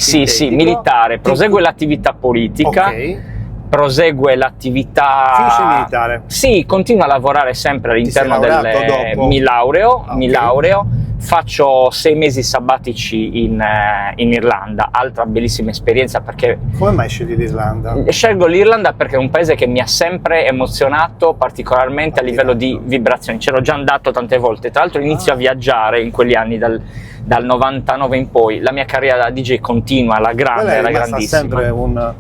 militare, prosegue l'attività politica. Ok. Prosegue l'attività. Finisce il militare? Sì, continua a lavorare sempre all'interno dopo? Mi laureo, Okay. Faccio 6 mesi sabbatici in Irlanda, altra bellissima esperienza perché... Come mai scegli l'Irlanda? Scelgo l'Irlanda perché è un paese che mi ha sempre emozionato particolarmente a livello di vibrazioni, c'ero già andato tante volte, tra l'altro inizio a viaggiare in quegli anni dal 99 in poi, la mia carriera da DJ continua, la grandissima. Sempre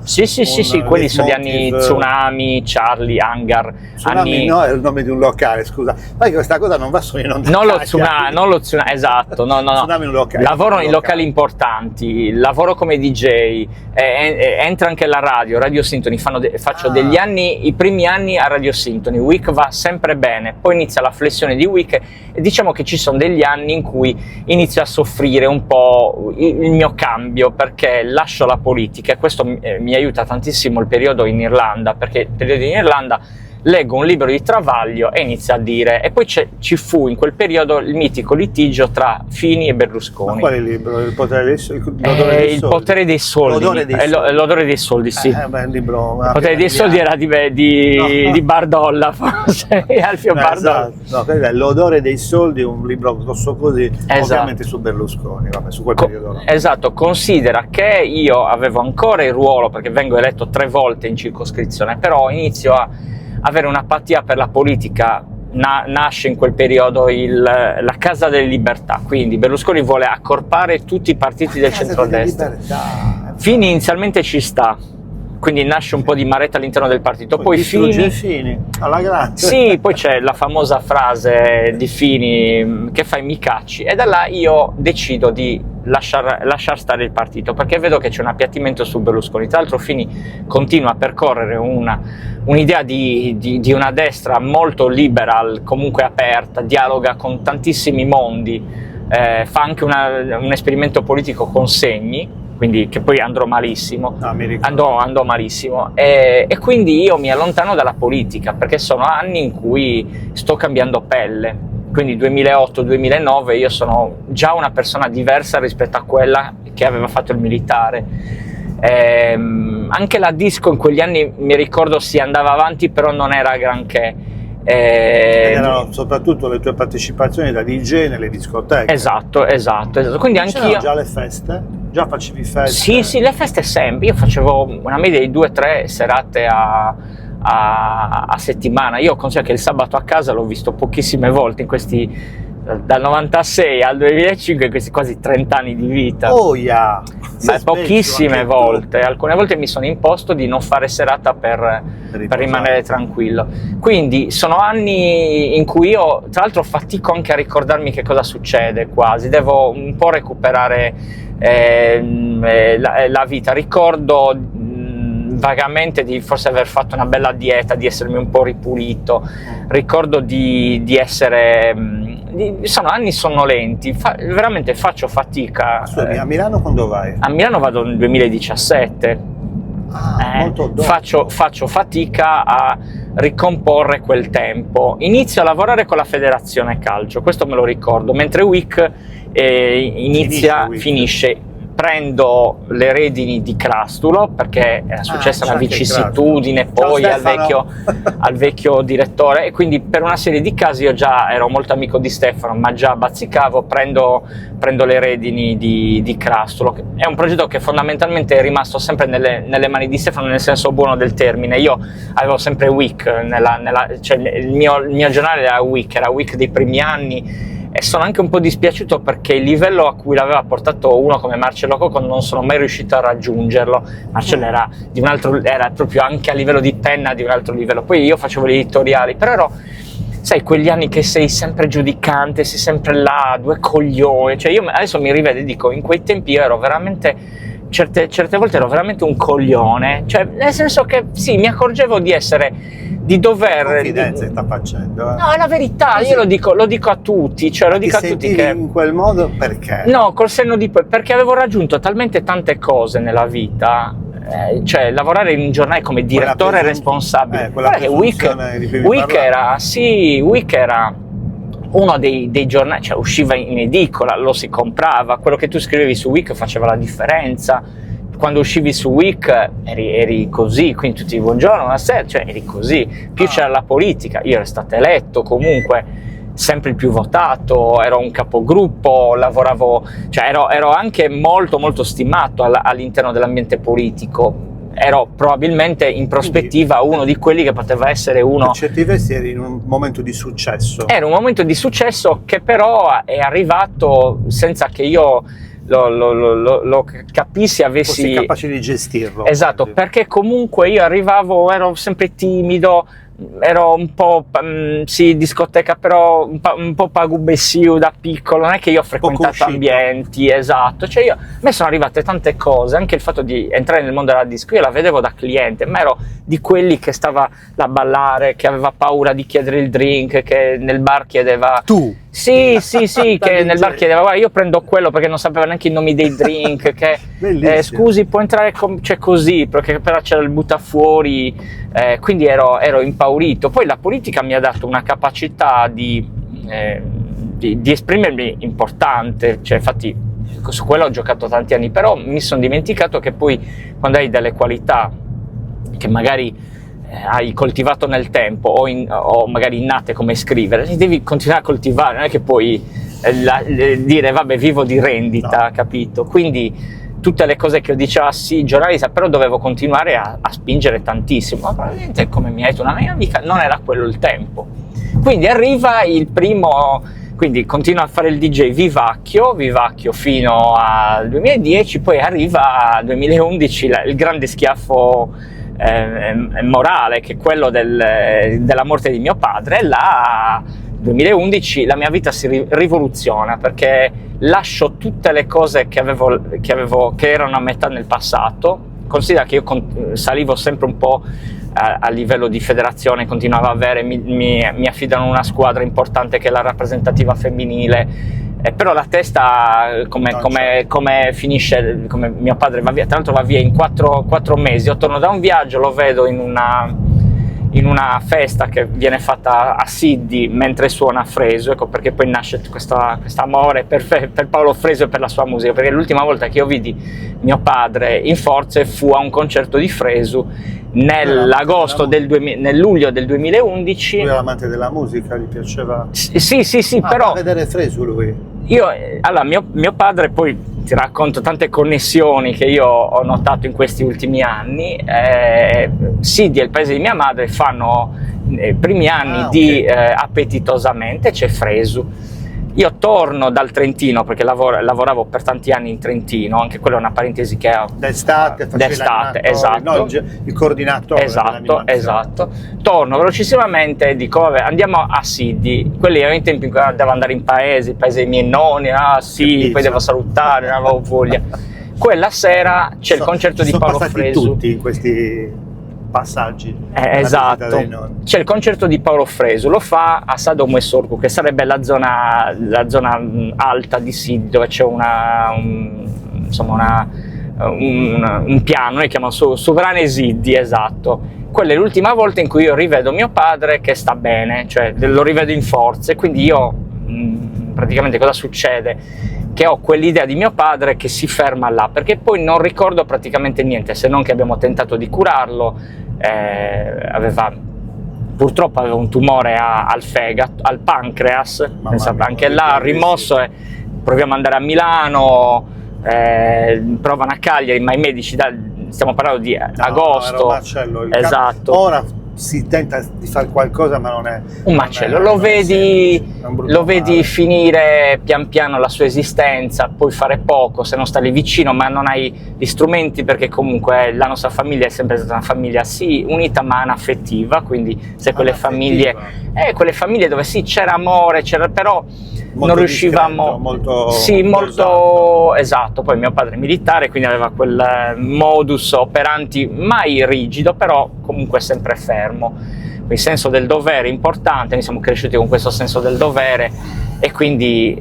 Sì, quelli sono gli anni Tsunami, Charlie, Hangar. Tsunami no, è il nome di un locale, scusa. Poi questa cosa non va solo in onda. Non lo Tsunami, esatto, no. Tsunami è un locale. Lavoro in locali importanti, lavoro come DJ, entra anche la Radio Sintony, faccio degli anni, i primi anni a Radio Sintony, Week va sempre bene, poi inizia la flessione di Week e diciamo che ci sono degli anni in cui inizio a soffrire un po' il mio cambio perché lascio la politica e questo mi aiuta tantissimo il periodo in Irlanda, perché il periodo in Irlanda leggo un libro di Travaglio e inizio a dire, e poi ci fu in quel periodo il mitico litigio tra Fini e Berlusconi. Ma quale libro? Il potere dei soldi? Il potere dei soldi. L'odore dei soldi, sì. Il libro, il potere dei soldi era di Bardolla, forse, Alfio Bardolla. Esatto. No, l'odore dei soldi è un libro grosso così, ovviamente su Berlusconi, su quel periodo. Esatto, considera che io avevo ancora il ruolo, perché vengo eletto 3 volte in circoscrizione, però inizio a avere un'apatia per la politica, nasce in quel periodo la Casa delle Libertà, quindi Berlusconi vuole accorpare tutti i partiti del centrodestra. Fini inizialmente ci sta, quindi nasce un po' di maretta all'interno del partito, poi Fini alla grande. Sì, poi c'è la famosa frase di Fini che fai mi cacci, e da là io decido di lasciar stare il partito perché vedo che c'è un appiattimento su Berlusconi. Tra l'altro Fini continua a percorrere un'idea di una destra molto liberal, comunque aperta, dialoga con tantissimi mondi, fa anche un esperimento politico con Segni, quindi che poi andrò malissimo, andò malissimo e quindi io mi allontano dalla politica perché sono anni in cui sto cambiando pelle. Quindi 2008-2009 io sono già una persona diversa rispetto a quella che aveva fatto il militare. Anche la disco in quegli anni mi ricordo si andava avanti, però non era granché. Erano soprattutto le tue partecipazioni da DJ nelle discoteche. Esatto. Quindi anch'io. Già le feste? Già facevi feste? Sì, le feste sempre. Io facevo una media di 2-3 serate a settimana. Io considero che il sabato a casa l'ho visto pochissime volte in questi dal 96 al 2005, in questi quasi 30 anni di vita. Pochissime volte. Alcune volte mi sono imposto di non fare serata per rimanere tranquillo. Quindi sono anni in cui io tra l'altro fatico anche a ricordarmi che cosa succede, quasi devo un po' recuperare la vita. Ricordo vagamente di forse aver fatto una bella dieta, di essermi un po' ripulito, ricordo di essere... sono anni sonnolenti, veramente faccio fatica. A Milano quando vai? A Milano vado nel 2017. Molto dopo. Faccio fatica ricomporre quel tempo. Inizio a lavorare con la federazione calcio, questo me lo ricordo, mentre Week finisce. Prendo le redini di Crastulo perché era successa una vicissitudine poi al vecchio direttore, e quindi per una serie di casi io già ero molto amico di Stefano, ma già bazzicavo, prendo le redini di Crastulo. È un progetto che fondamentalmente è rimasto sempre nelle mani di Stefano, nel senso buono del termine. Io avevo sempre Week, cioè il mio giornale era Week dei primi anni, e sono anche un po' dispiaciuto perché il livello a cui l'aveva portato uno come Marcello Coco non sono mai riuscito a raggiungerlo. Marcello era proprio anche a livello di penna di un altro livello. Poi io facevo gli editoriali, però ero, sai, quegli anni che sei sempre giudicante, sei sempre là, due coglioni. Cioè io adesso mi rivedo e dico, in quei tempi io ero veramente, certe volte ero veramente un coglione, cioè nel senso che sì, mi accorgevo di dover... Confidenza sta facendo. No, è la verità, io lo dico a tutti, cioè lo dico a tutti che... in quel modo perché? No, col senno di poi, perché avevo raggiunto talmente tante cose nella vita, cioè lavorare in un giornale come direttore responsabile. Guarda che Week era uno dei giornali, cioè usciva in edicola, lo si comprava, quello che tu scrivevi su Week faceva la differenza. Quando uscivi su Week eri così, quindi tutti buongiorno, buonasera, cioè eri così. Più c'era la politica, io ero stato eletto comunque sempre il più votato, ero un capogruppo, lavoravo, cioè ero anche molto molto stimato all'interno dell'ambiente politico. Ero probabilmente in prospettiva uno di quelli che poteva essere uno. Per certi versi eri in un momento di successo. Era un momento di successo che però è arrivato senza che io lo capissi, avessi... Fossi capace di gestirlo. Esatto, perché comunque io ero sempre timido, ero un po' discoteca, però un po' pagubessiu da piccolo, non è che io ho frequentato ambienti, esatto, cioè a me sono arrivate tante cose, anche il fatto di entrare nel mondo della disco, io la vedevo da cliente, ma ero di quelli che stava a ballare, che aveva paura di chiedere il drink, che nel bar chiedeva... Tu? Sì, che nel bar chiedeva, guarda, io prendo quello, perché non sapeva neanche i nomi dei drink, che scusi, può entrare cioè così, perché però c'era il buttafuori, quindi ero impaurito. Poi la politica mi ha dato una capacità di esprimermi importante, cioè infatti su quello ho giocato tanti anni, però mi sono dimenticato che poi quando hai delle qualità che magari hai coltivato nel tempo o magari innate come scrivere, li devi continuare a coltivare, non è che puoi dire vabbè vivo di rendita, no. Capito? Quindi tutte le cose che io dicevo sì, giornalista, però dovevo continuare a spingere tantissimo, ma probabilmente come mi ha detto una mia amica non era quello il tempo. Quindi arriva il primo, quindi continuo a fare il DJ vivacchio fino al 2010, poi arriva al 2011 il grande schiaffo morale, che è quello della morte di mio padre. E là 2011 la mia vita si rivoluziona, perché lascio tutte le cose che erano a metà nel passato. Considera che io salivo sempre un po' a livello di federazione, continuavo a avere, mi affidano una squadra importante che è la rappresentativa femminile, però la testa come finisce, come mio padre va via, tra l'altro va via in 4 mesi, io torno da un viaggio, lo vedo in una festa che viene fatta a Siddi mentre suona Fresu, ecco perché poi nasce questo amore per Paolo Fresu e per la sua musica, perché l'ultima volta che io vidi mio padre in forze fu a un concerto di Fresu nel luglio del 2011. Lui era amante della musica, gli piaceva? Sì, però... vedere Fresu lui? Allora, mio padre, poi ti racconto tante connessioni che io ho notato in questi ultimi anni. Siddi e il paese di mia madre fanno primi anni di Appetitosamente, c'è Fresu. Io torno dal Trentino perché lavoravo per tanti anni in Trentino, anche quella è una parentesi che ho. D'estate, esatto. No, il coordinatore. Esatto. Torno velocissimamente e dico, vabbè, andiamo a Siddi. Quelli erano i tempi in cui devo andare in paese, il paese dei miei nonni, sì, poi devo salutare, non avevo voglia. Quella sera c'è il concerto di Paolo Fresu. Tutti in questi passaggi, esatto, c'è il concerto di Paolo Fresu, lo fa a Sadomo e Sorcu, che sarebbe la zona alta di Siddi, dove c'è un piano, noi chiamiamo Sovrane Siddi, esatto, quella è l'ultima volta in cui io rivedo mio padre che sta bene, cioè lo rivedo in forze, quindi io praticamente cosa succede? Che ho quell'idea di mio padre che si ferma là, perché poi non ricordo praticamente niente, se non che abbiamo tentato di curarlo, purtroppo aveva un tumore al fegato, al pancreas, anche là rimosso, proviamo ad andare a Milano, provano a Cagliari, ma i medici, stiamo parlando di agosto, era un macello. Esatto. Ora si tenta di fare qualcosa, ma non è un macello, lo vedi finire pian piano la sua esistenza, puoi fare poco se non stai lì vicino, ma non hai gli strumenti, perché comunque la nostra famiglia è sempre stata una famiglia sì unita ma anaffettiva, quindi se quelle famiglie dove sì c'era amore, però molto non riuscivamo, molto esatto. Poi mio padre è militare, quindi aveva quel modus operandi mai rigido, però comunque sempre fermo. Il senso del dovere importante, noi siamo cresciuti con questo senso del dovere, e quindi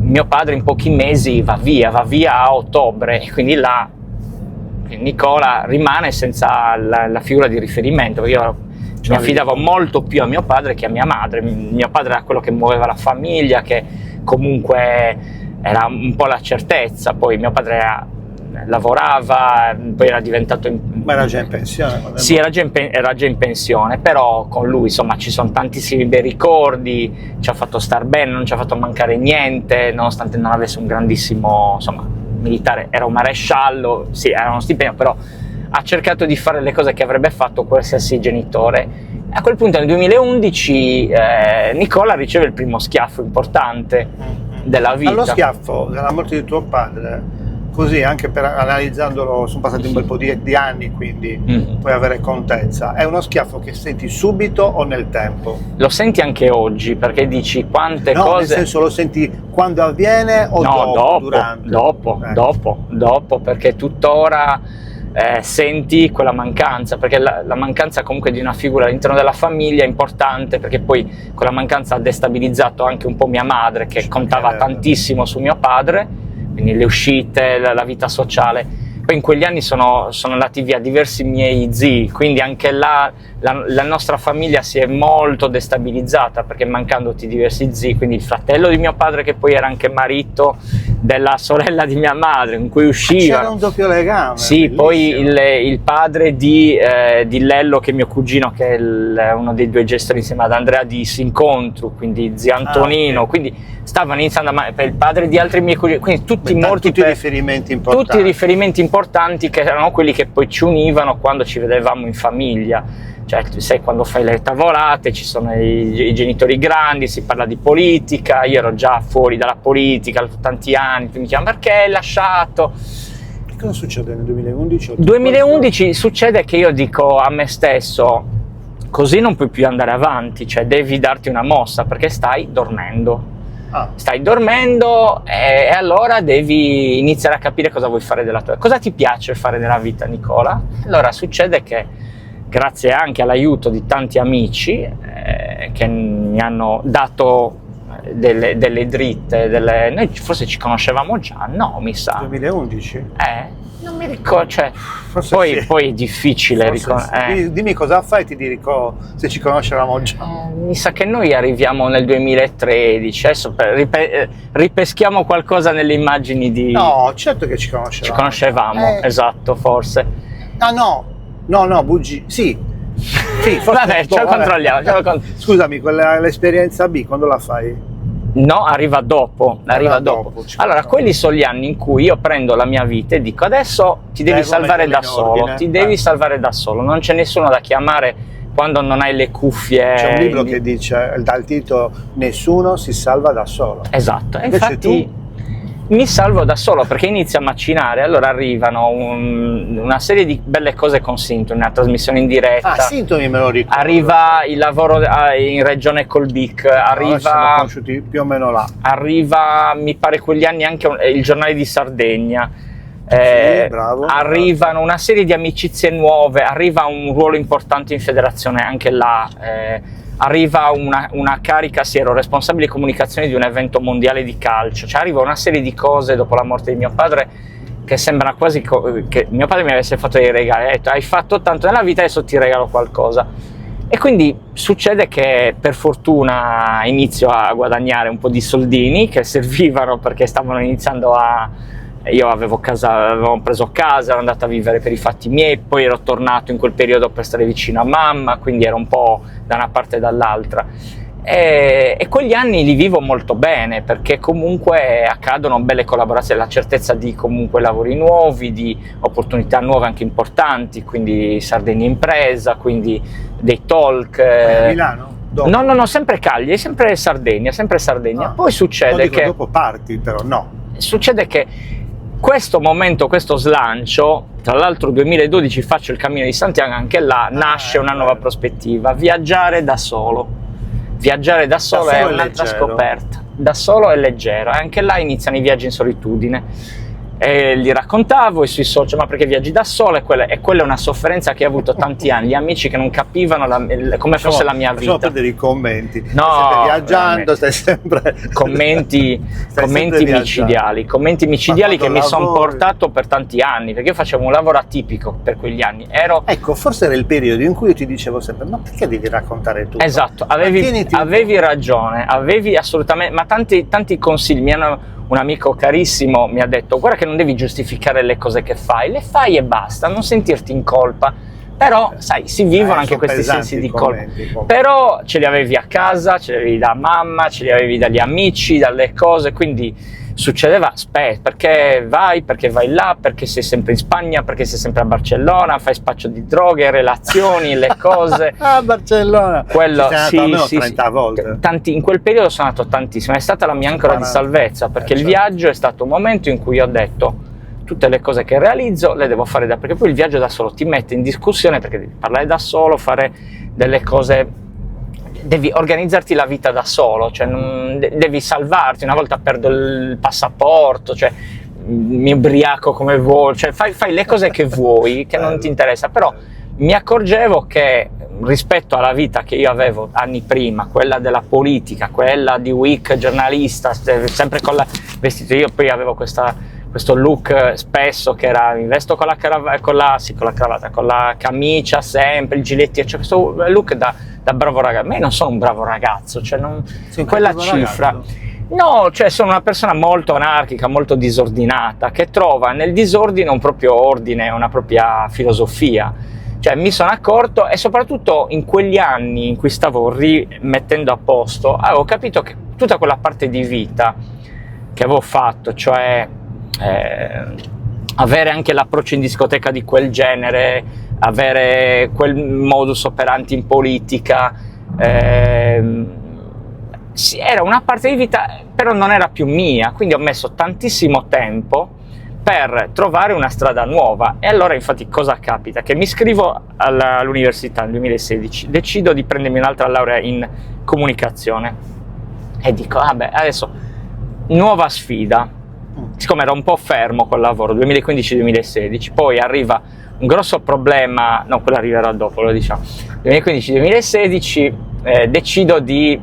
mio padre in pochi mesi va via a ottobre, e quindi là Nicola rimane senza la figura di riferimento, perché io mi affidavo molto più a mio padre che a mia madre. Mio padre era quello che muoveva la famiglia, che comunque era un po' la certezza. Poi mio padre lavorava, poi era diventato... Ma era già in pensione? Sì, era già in pensione, però con lui insomma ci sono tantissimi bei ricordi, ci ha fatto star bene, non ci ha fatto mancare niente, nonostante non avesse un grandissimo, insomma, militare, era un maresciallo, sì, era uno stipendio, però ha cercato di fare le cose che avrebbe fatto qualsiasi genitore. A quel punto nel 2011 Nicola riceve il primo schiaffo importante della vita. Allo schiaffo della morte di tuo padre, così anche analizzandolo, sono passati un bel po' di anni, quindi puoi avere contezza, è uno schiaffo che senti subito o nel tempo? Lo senti anche oggi, perché dici quante cose... No, nel senso, lo senti quando avviene o dopo? Durante? Dopo, perché tuttora senti quella mancanza, perché la mancanza comunque di una figura all'interno della famiglia è importante, perché poi quella mancanza ha destabilizzato anche un po' mia madre, che contava tantissimo su mio padre, quindi le uscite, la vita sociale. Poi in quegli anni sono andati via diversi miei zii, quindi anche là la nostra famiglia si è molto destabilizzata, perché mancandoti diversi zii, quindi il fratello di mio padre, che poi era anche marito della sorella di mia madre, con cui usciva. C'era un doppio legame. Sì, bellissimo. Poi il padre di Lello, che è mio cugino, che è uno dei due gestori insieme ad Andrea di Sincontru, quindi zio Antonino, okay. Quindi stavano iniziando per il padre di altri miei cugini, quindi tutti morti. Tutti riferimenti importanti. Tutti i riferimenti importanti, che erano quelli che poi ci univano quando ci vedevamo in famiglia. Cioè, sai, quando fai le tavolate ci sono i genitori grandi, si parla di politica, io ero già fuori dalla politica da tanti anni, mi chiamano perché hai lasciato. Che cosa succede nel 2011? 2011 succede che io dico a me stesso, così non puoi più andare avanti, cioè devi darti una mossa, perché stai dormendo. Stai dormendo e allora devi iniziare a capire cosa vuoi fare della tua vita. Cosa ti piace fare nella vita, Nicola? Allora succede che, grazie anche all'aiuto di tanti amici che mi hanno dato delle dritte, noi forse ci conoscevamo già, no, mi sa. 2011? Non mi ricordo, cioè, poi è difficile ricordare. Dimmi cosa fai e ti dico se ci conoscevamo già. Mi sa che noi arriviamo nel 2013, adesso ripeschiamo qualcosa nelle immagini di... No, certo che ci conoscevamo. Ci conoscevamo, esatto, forse. Ah no, bugie, sì, forse. Vabbè, ce lo controlliamo. Scusami, l'esperienza B, quando la fai? No, arriva dopo. Allora, quelli sono gli anni in cui io prendo la mia vita e dico adesso ti devi salvare da solo, salvare da solo, non c'è nessuno da chiamare quando non hai le cuffie. C'è un libro che dice, dal titolo, Nessuno si salva da solo. Esatto, e infatti mi salvo da solo, perché inizio a macinare, allora arrivano una serie di belle cose con Sintomi, una trasmissione in diretta. Sintomi me lo ricordo. Arriva il lavoro in regione col BIC, siamo conosciuti più o meno là. Arriva, mi pare quegli anni, anche il giornale di Sardegna. Sì, bravo. Arrivano una serie di amicizie nuove, arriva un ruolo importante in federazione anche là. Arriva una carica, ero responsabile di comunicazione di un evento mondiale di calcio, cioè arriva una serie di cose dopo la morte di mio padre che sembra quasi che mio padre mi avesse fatto dei regali, ha detto hai fatto tanto nella vita, adesso ti regalo qualcosa. E quindi succede che per fortuna inizio a guadagnare un po' di soldini che servivano perché stavano iniziando io avevo preso casa, ero andato a vivere per i fatti miei, poi ero tornato in quel periodo per stare vicino a mamma, quindi ero un po' da una parte e dall'altra. E quegli anni li vivo molto bene perché comunque accadono belle collaborazioni, la certezza di comunque lavori nuovi, di opportunità nuove anche importanti, quindi Sardegna Impresa, quindi dei talk. A Milano? Dopo. No, sempre Cagliari, sempre Sardegna. Ah, Poi succede che dopo parti, però no. succede che questo momento, questo slancio, tra l'altro 2012 faccio il Cammino di Santiago, anche là nasce una nuova prospettiva, viaggiare da solo. Viaggiare da solo è un'altra scoperta, da solo è leggero, e anche là iniziano i viaggi in solitudine. E gli raccontavo sui social, ma perché viaggi da solo? E quella è una sofferenza che ho avuto tanti anni, gli amici che non capivano come fosse la mia vita. Facciamo perdere i commenti, No, stai sempre viaggiando, veramente. stai sempre... commenti micidiali che mi sono portato per tanti anni, perché io facevo un lavoro atipico per quegli anni. Ecco, forse era il periodo in cui io ti dicevo sempre, ma perché devi raccontare tutto? Esatto, avevi ragione, avevi assolutamente, ma tanti consigli. Un amico carissimo mi ha detto guarda che non devi giustificare le cose che fai, le fai e basta, non sentirti in colpa. Però sai, si vivono anche questi sensi di colpa. Però ce li avevi a casa, ce li avevi da mamma, ce li avevi dagli amici, dalle cose, quindi succedeva spesso, perché vai là, perché sei sempre in Spagna, perché sei sempre a Barcellona, fai spaccio di droghe, relazioni, le cose. A Barcellona! Quello, sì, almeno 30 volte. In quel periodo sono andato tantissimo, è stata la mia ancora di salvezza, perché il viaggio è stato un momento in cui ho detto tutte le cose che realizzo le devo fare perché poi il viaggio da solo ti mette in discussione, perché devi parlare da solo, fare delle cose, devi organizzarti la vita da solo, cioè devi salvarti. Una volta perdo il passaporto, cioè mi ubriaco come vuoi, cioè fai le cose che vuoi, che non ti interessa. Però mi accorgevo che rispetto alla vita che io avevo anni prima, quella della politica, quella di week giornalista, sempre con la vestito, io poi avevo questo look spesso che era mi vesto con la cravatta, con la camicia sempre, il gilettino, cioè questo look da bravo ragazzo. Ma io non sono un bravo ragazzo, cioè non quella cifra. Ragazzo. No, cioè sono una persona molto anarchica, molto disordinata, che trova nel disordine un proprio ordine, una propria filosofia. Cioè mi sono accorto, e soprattutto in quegli anni in cui stavo rimettendo a posto, avevo capito che tutta quella parte di vita che avevo fatto, cioè avere anche l'approccio in discoteca di quel genere, avere quel modus operandi in politica, sì, era una parte di vita, però non era più mia, quindi ho messo tantissimo tempo per trovare una strada nuova. E allora infatti cosa capita? Che mi iscrivo all'università nel 2016, decido di prendermi un'altra laurea in comunicazione e dico vabbè, adesso nuova sfida. Siccome ero un po' fermo col lavoro 2015-2016, poi arriva un grosso problema, no, quello arriverà dopo, lo diciamo, 2015-2016 decido di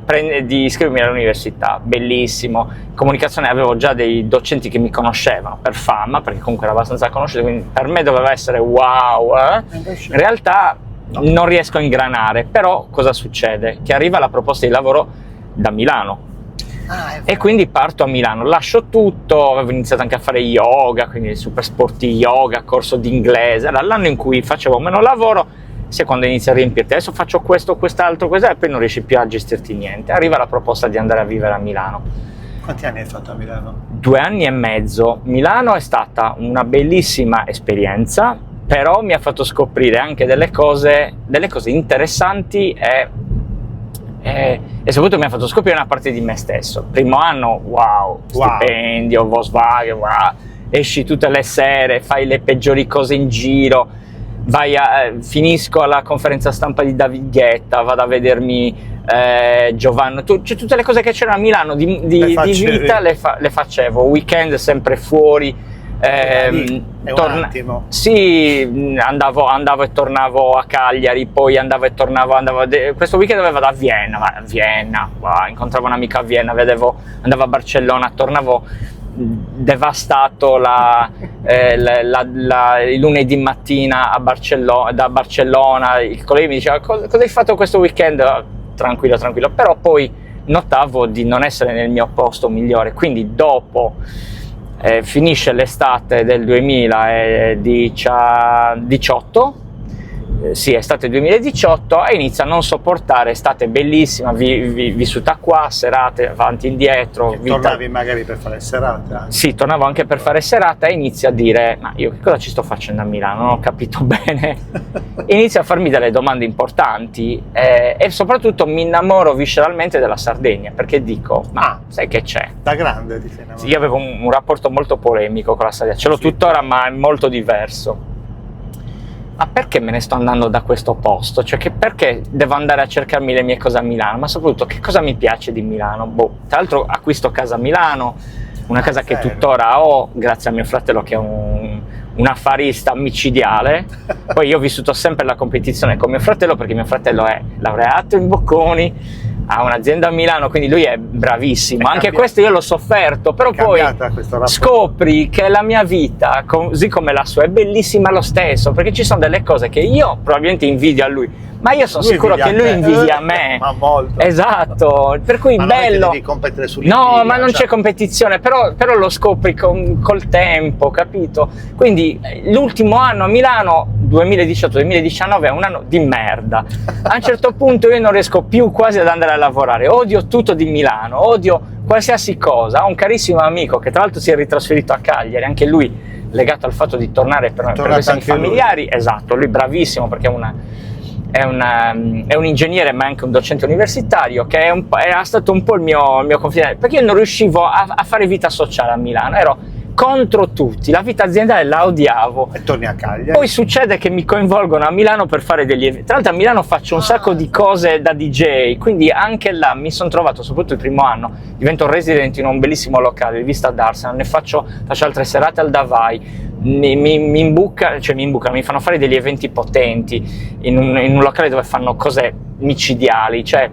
iscrivermi all'università, bellissimo, comunicazione, avevo già dei docenti che mi conoscevano per fama, perché comunque era abbastanza conosciuto, quindi per me doveva essere wow, in realtà non riesco a ingranare. Però cosa succede? Che arriva la proposta di lavoro da Milano. E quindi parto a Milano, lascio tutto, avevo iniziato anche a fare yoga, quindi super sporty yoga, corso di inglese, era l'anno in cui facevo meno lavoro, sai quando inizi a riempirti, adesso faccio questo, quest'altro, e poi non riesci più a gestirti niente. Arriva la proposta di andare a vivere a Milano. Quanti anni hai fatto a Milano? 2 anni e mezzo. Milano è stata una bellissima esperienza, però mi ha fatto scoprire anche delle cose interessanti e soprattutto mi ha fatto scoprire una parte di me stesso. Primo anno, wow, stipendio, Volkswagen, wow, esci tutte le sere, fai le peggiori cose in giro, finisco alla conferenza stampa di David Guetta, vado a vedermi Giovanni, cioè tutte le cose che c'erano a Milano di vita le facevo, weekend sempre fuori. Sì, andavo e tornavo a Cagliari, poi andavo e tornavo, questo weekend vado a Vienna, wow, incontravo un amico a Vienna, andavo a Barcellona, tornavo, devastato il lunedì mattina da Barcellona. Il collega mi diceva: cosa hai fatto questo weekend? Tranquillo, però poi notavo di non essere nel mio posto migliore, quindi dopo finisce l'estate del 2018, sì, estate 2018, e inizia a non sopportare, estate bellissima, vissuta qua, serate avanti e indietro. Tornavi magari per fare serata? Sì, tornavo anche per fare serata, e inizia a dire: ma io che cosa ci sto facendo a Milano? Non ho capito bene. Inizia a farmi delle domande importanti, e soprattutto mi innamoro visceralmente della Sardegna, perché dico: ma sai che c'è? Da grande ti sei innamorato? Sì, io avevo un rapporto molto polemico con la Sardegna, ce l'ho tuttora, ma è molto diverso. Ma perché me ne sto andando da questo posto? Cioè, perché devo andare a cercarmi le mie cose a Milano? Ma soprattutto, che cosa mi piace di Milano? Tra l'altro acquisto casa a Milano, una casa che tuttora ho, grazie a mio fratello che è un affarista micidiale. Poi io ho vissuto sempre la competizione con mio fratello, perché mio fratello è laureato in Bocconi, ha un'azienda a Milano, quindi lui è bravissimo. Anche questo io l'ho sofferto, però poi scopri che la mia vita, così come la sua, è bellissima lo stesso, perché ci sono delle cose che io probabilmente invidio a lui, ma io sono sicuro che lui invidia me. Ma molto. Esatto, per cui ma bello. Non devi competere sull'invidia, no, ma non c'è competizione, però lo scopri col tempo, capito? Quindi l'ultimo anno a Milano, 2018-2019, è un anno di merda. A un certo punto io non riesco più quasi ad andare a lavorare, odio tutto di Milano, odio qualsiasi cosa. Ho un carissimo amico che tra l'altro si è ritrasferito a Cagliari, anche lui legato al fatto di tornare per questioni familiari. Esatto, lui bravissimo, perché è un ingegnere, ma è anche un docente universitario, che era stato un po' il mio confidente, perché io non riuscivo a fare vita sociale a Milano, ero contro tutti, la vita aziendale la odiavo. E torni a Cagliari. Poi succede che mi coinvolgono a Milano per fare degli eventi. Tra l'altro a Milano faccio un sacco di cose da DJ, quindi anche là mi sono trovato, soprattutto il primo anno, divento resident in un bellissimo locale, il Vista d'Arsenal, ne faccio altre serate al Davai, mi fanno fare degli eventi potenti in un locale dove fanno cose micidiali. Cioè,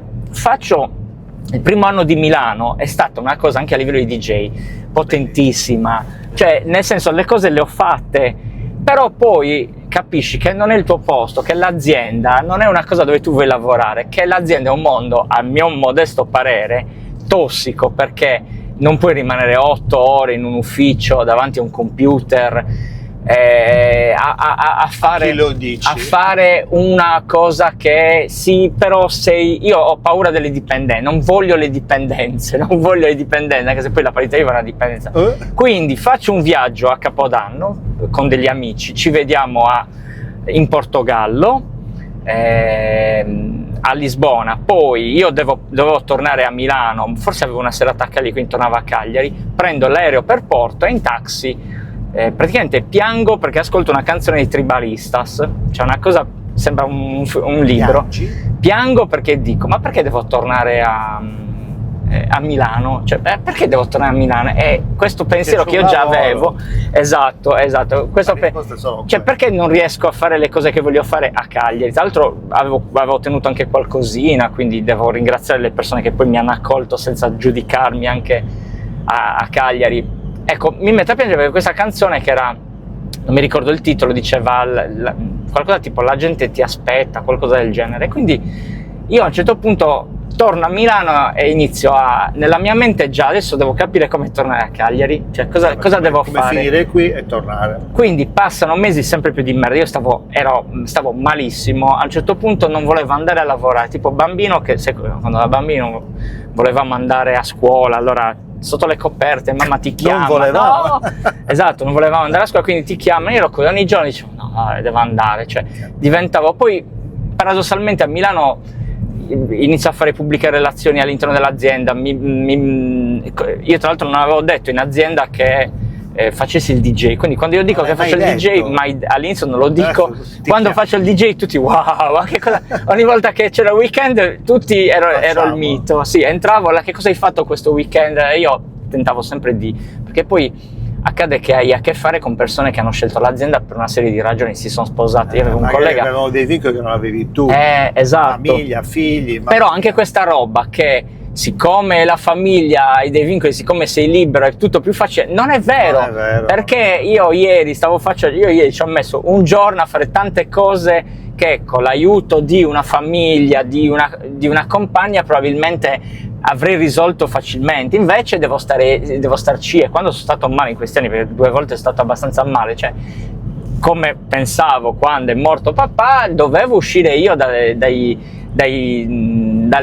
il primo anno di Milano è stata una cosa, anche a livello di DJ, potentissima. Cioè, nel senso, le cose le ho fatte, però poi capisci che non è il tuo posto, che l'azienda non è una cosa dove tu vuoi lavorare, che l'azienda è un mondo, a mio modesto parere, tossico, perché non puoi rimanere 8 ore in un ufficio davanti a un computer a fare una cosa che sì, però io ho paura delle dipendenze, non voglio le dipendenze, anche se poi la parità IVA è una dipendenza. Quindi faccio un viaggio a Capodanno con degli amici, ci vediamo in Portogallo, a Lisbona, poi io dovevo tornare a Milano, forse avevo una serata a Cagliari, quindi tornavo a Cagliari, prendo l'aereo per Porto e in taxi praticamente piango perché ascolto una canzone di Tribalistas, cioè una cosa, sembra un libro. Piango perché dico: ma perché devo tornare a Milano? Cioè, perché devo tornare a Milano? E questo pensiero che io già avevo, esatto, cioè, perché non riesco a fare le cose che voglio fare a Cagliari? Tra l'altro avevo ottenuto anche qualcosina, quindi devo ringraziare le persone che poi mi hanno accolto senza giudicarmi anche a Cagliari. Ecco, mi mette a piangere perché questa canzone, che era, non mi ricordo il titolo, diceva qualcosa tipo "la gente ti aspetta", qualcosa del genere. Quindi io a un certo punto torno a Milano e inizio nella mia mente già adesso devo capire come tornare a Cagliari, cioè cosa devo fare. Come finire qui e tornare. Quindi passano mesi sempre più di merda, io stavo malissimo, a un certo punto non volevo andare a lavorare, tipo bambino quando da bambino volevamo andare a scuola, allora sotto le coperte mamma ti chiama, non volevamo. No! Esatto, non volevamo andare a scuola, quindi ti chiamano, io ero qui ogni giorno, dicevo no, devo andare, cioè diventavo, poi paradossalmente a Milano inizio a fare pubbliche relazioni all'interno dell'azienda, io tra l'altro non avevo detto in azienda che facessi il DJ, quindi quando io dico che faccio il DJ, ma all'inizio non lo dico, quando faccio il DJ tutti wow, che cosa? Ogni volta che c'era il weekend tutti ero il mito, sì, entravo, che cosa hai fatto questo weekend? Io tentavo sempre perché poi accade che hai a che fare con persone che hanno scelto l'azienda per una serie di ragioni, si sono sposate. Io avevo un collega, avevano dei vincoli che non avevi tu, esatto, famiglia, figli, però anche questa roba che siccome la famiglia hai dei vincoli, siccome sei libero è tutto più facile. Non è vero, Non è vero. perché io ieri ci ho messo un giorno a fare tante cose che con l'aiuto di una famiglia, di una compagna probabilmente avrei risolto facilmente. Invece devo starci, e quando sono stato male in questi anni, perché 2 volte è stato abbastanza male, cioè come pensavo quando è morto papà, dovevo uscire io dalle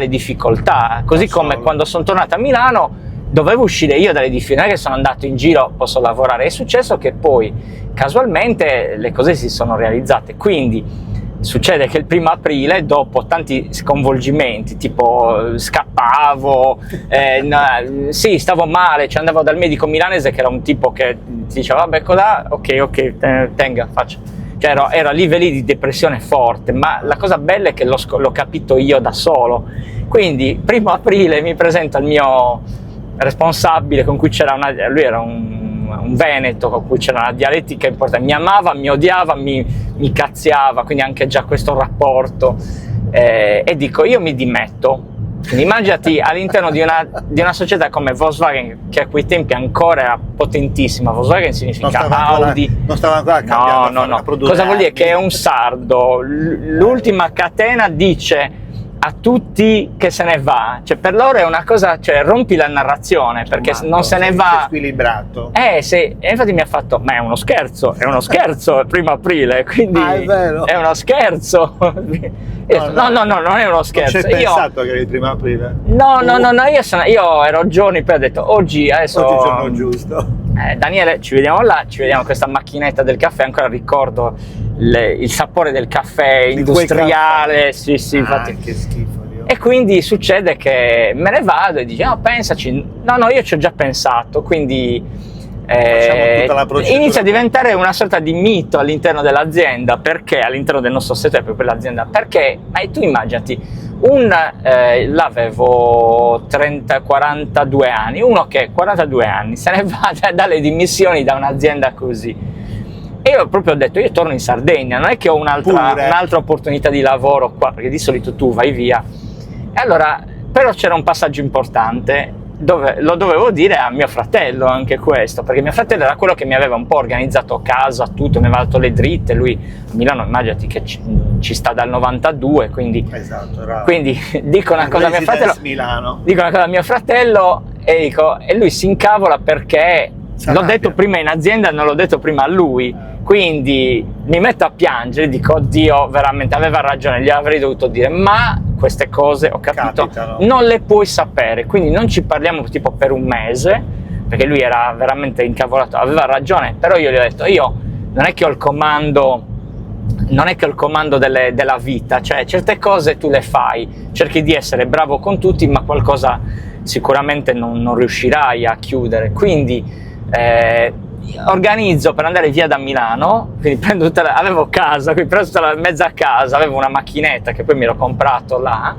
difficoltà, così come quando sono tornato a Milano dovevo uscire io dalle difficoltà, non è che sono andato in giro, posso lavorare. È successo che poi casualmente le cose si sono realizzate, quindi succede che il 1° aprile, dopo tanti sconvolgimenti, tipo scappavo, sì, stavo male, cioè andavo dal medico milanese che era un tipo che ti diceva vabbè cosa, ok, tenga, faccia. Cioè ero a livelli di depressione forte, ma la cosa bella è che l'ho capito io da solo. Quindi 1° aprile mi presento al mio responsabile, con cui lui era un veneto, con cui c'era una dialettica importante, mi amava, mi odiava, mi cazziava, quindi anche già questo rapporto, e dico io mi dimetto. Quindi immaginati all'interno di una società come Volkswagen, che a quei tempi ancora era potentissima. Volkswagen significa Audi. Non stava ancora cambiando. No. Cosa vuol dire? Che è un sardo. L'ultima catena dice a tutti che se ne va, cioè per loro è una cosa, cioè rompi la narrazione, perché non se ne va squilibrato. Sì, e infatti mi ha fatto, ma è uno scherzo, è il 1° aprile, quindi è vero. È uno scherzo. No, non è uno scherzo. Non ci hai pensato che era il 1° aprile? No, io ero giorni, poi ho detto oggi è il giorno giusto. Daniele, ci vediamo là, ci vediamo a questa macchinetta del caffè, ancora ricordo il sapore del caffè industriale, sì, infatti. Che schifo, Dio. E quindi succede che me ne vado e dice no, pensaci, no, io ci ho già pensato, quindi tutta la procedura. inizia a diventare una sorta di mito all'interno dell'azienda, perché all'interno del nostro settore, proprio l'azienda, perché tu immaginati l'avevo 42 anni, uno che 42 anni se ne va dalle dimissioni da un'azienda così, e io proprio ho detto io torno in Sardegna, non è che ho un'altra opportunità di lavoro qua, perché di solito tu vai via. E allora però c'era un passaggio importante dove lo dovevo dire a mio fratello, anche questo, perché mio fratello era quello che mi aveva un po' organizzato casa, tutto, mi aveva dato le dritte. Lui a Milano, immaginati che ci sta dal 92, quindi, esatto, quindi dico una cosa a mio fratello, Milano. dico una cosa a mio fratello e lui si incavola perché l'ho detto prima in azienda, non l'ho detto prima a lui. Quindi mi metto a piangere, dico oddio, veramente aveva ragione, gli avrei dovuto dire, ma queste cose, ho capito, capitano, non le puoi sapere, quindi non ci parliamo tipo per un mese, perché lui era veramente incavolato, aveva ragione, però io gli ho detto, io non è che ho il comando della vita, cioè certe cose tu le fai, cerchi di essere bravo con tutti, ma qualcosa sicuramente non riuscirai a chiudere, quindi organizzo per andare via da Milano, quindi prendo avevo casa, quindi prendo tutta la mezza casa, avevo una macchinetta che poi mi ero comprato là,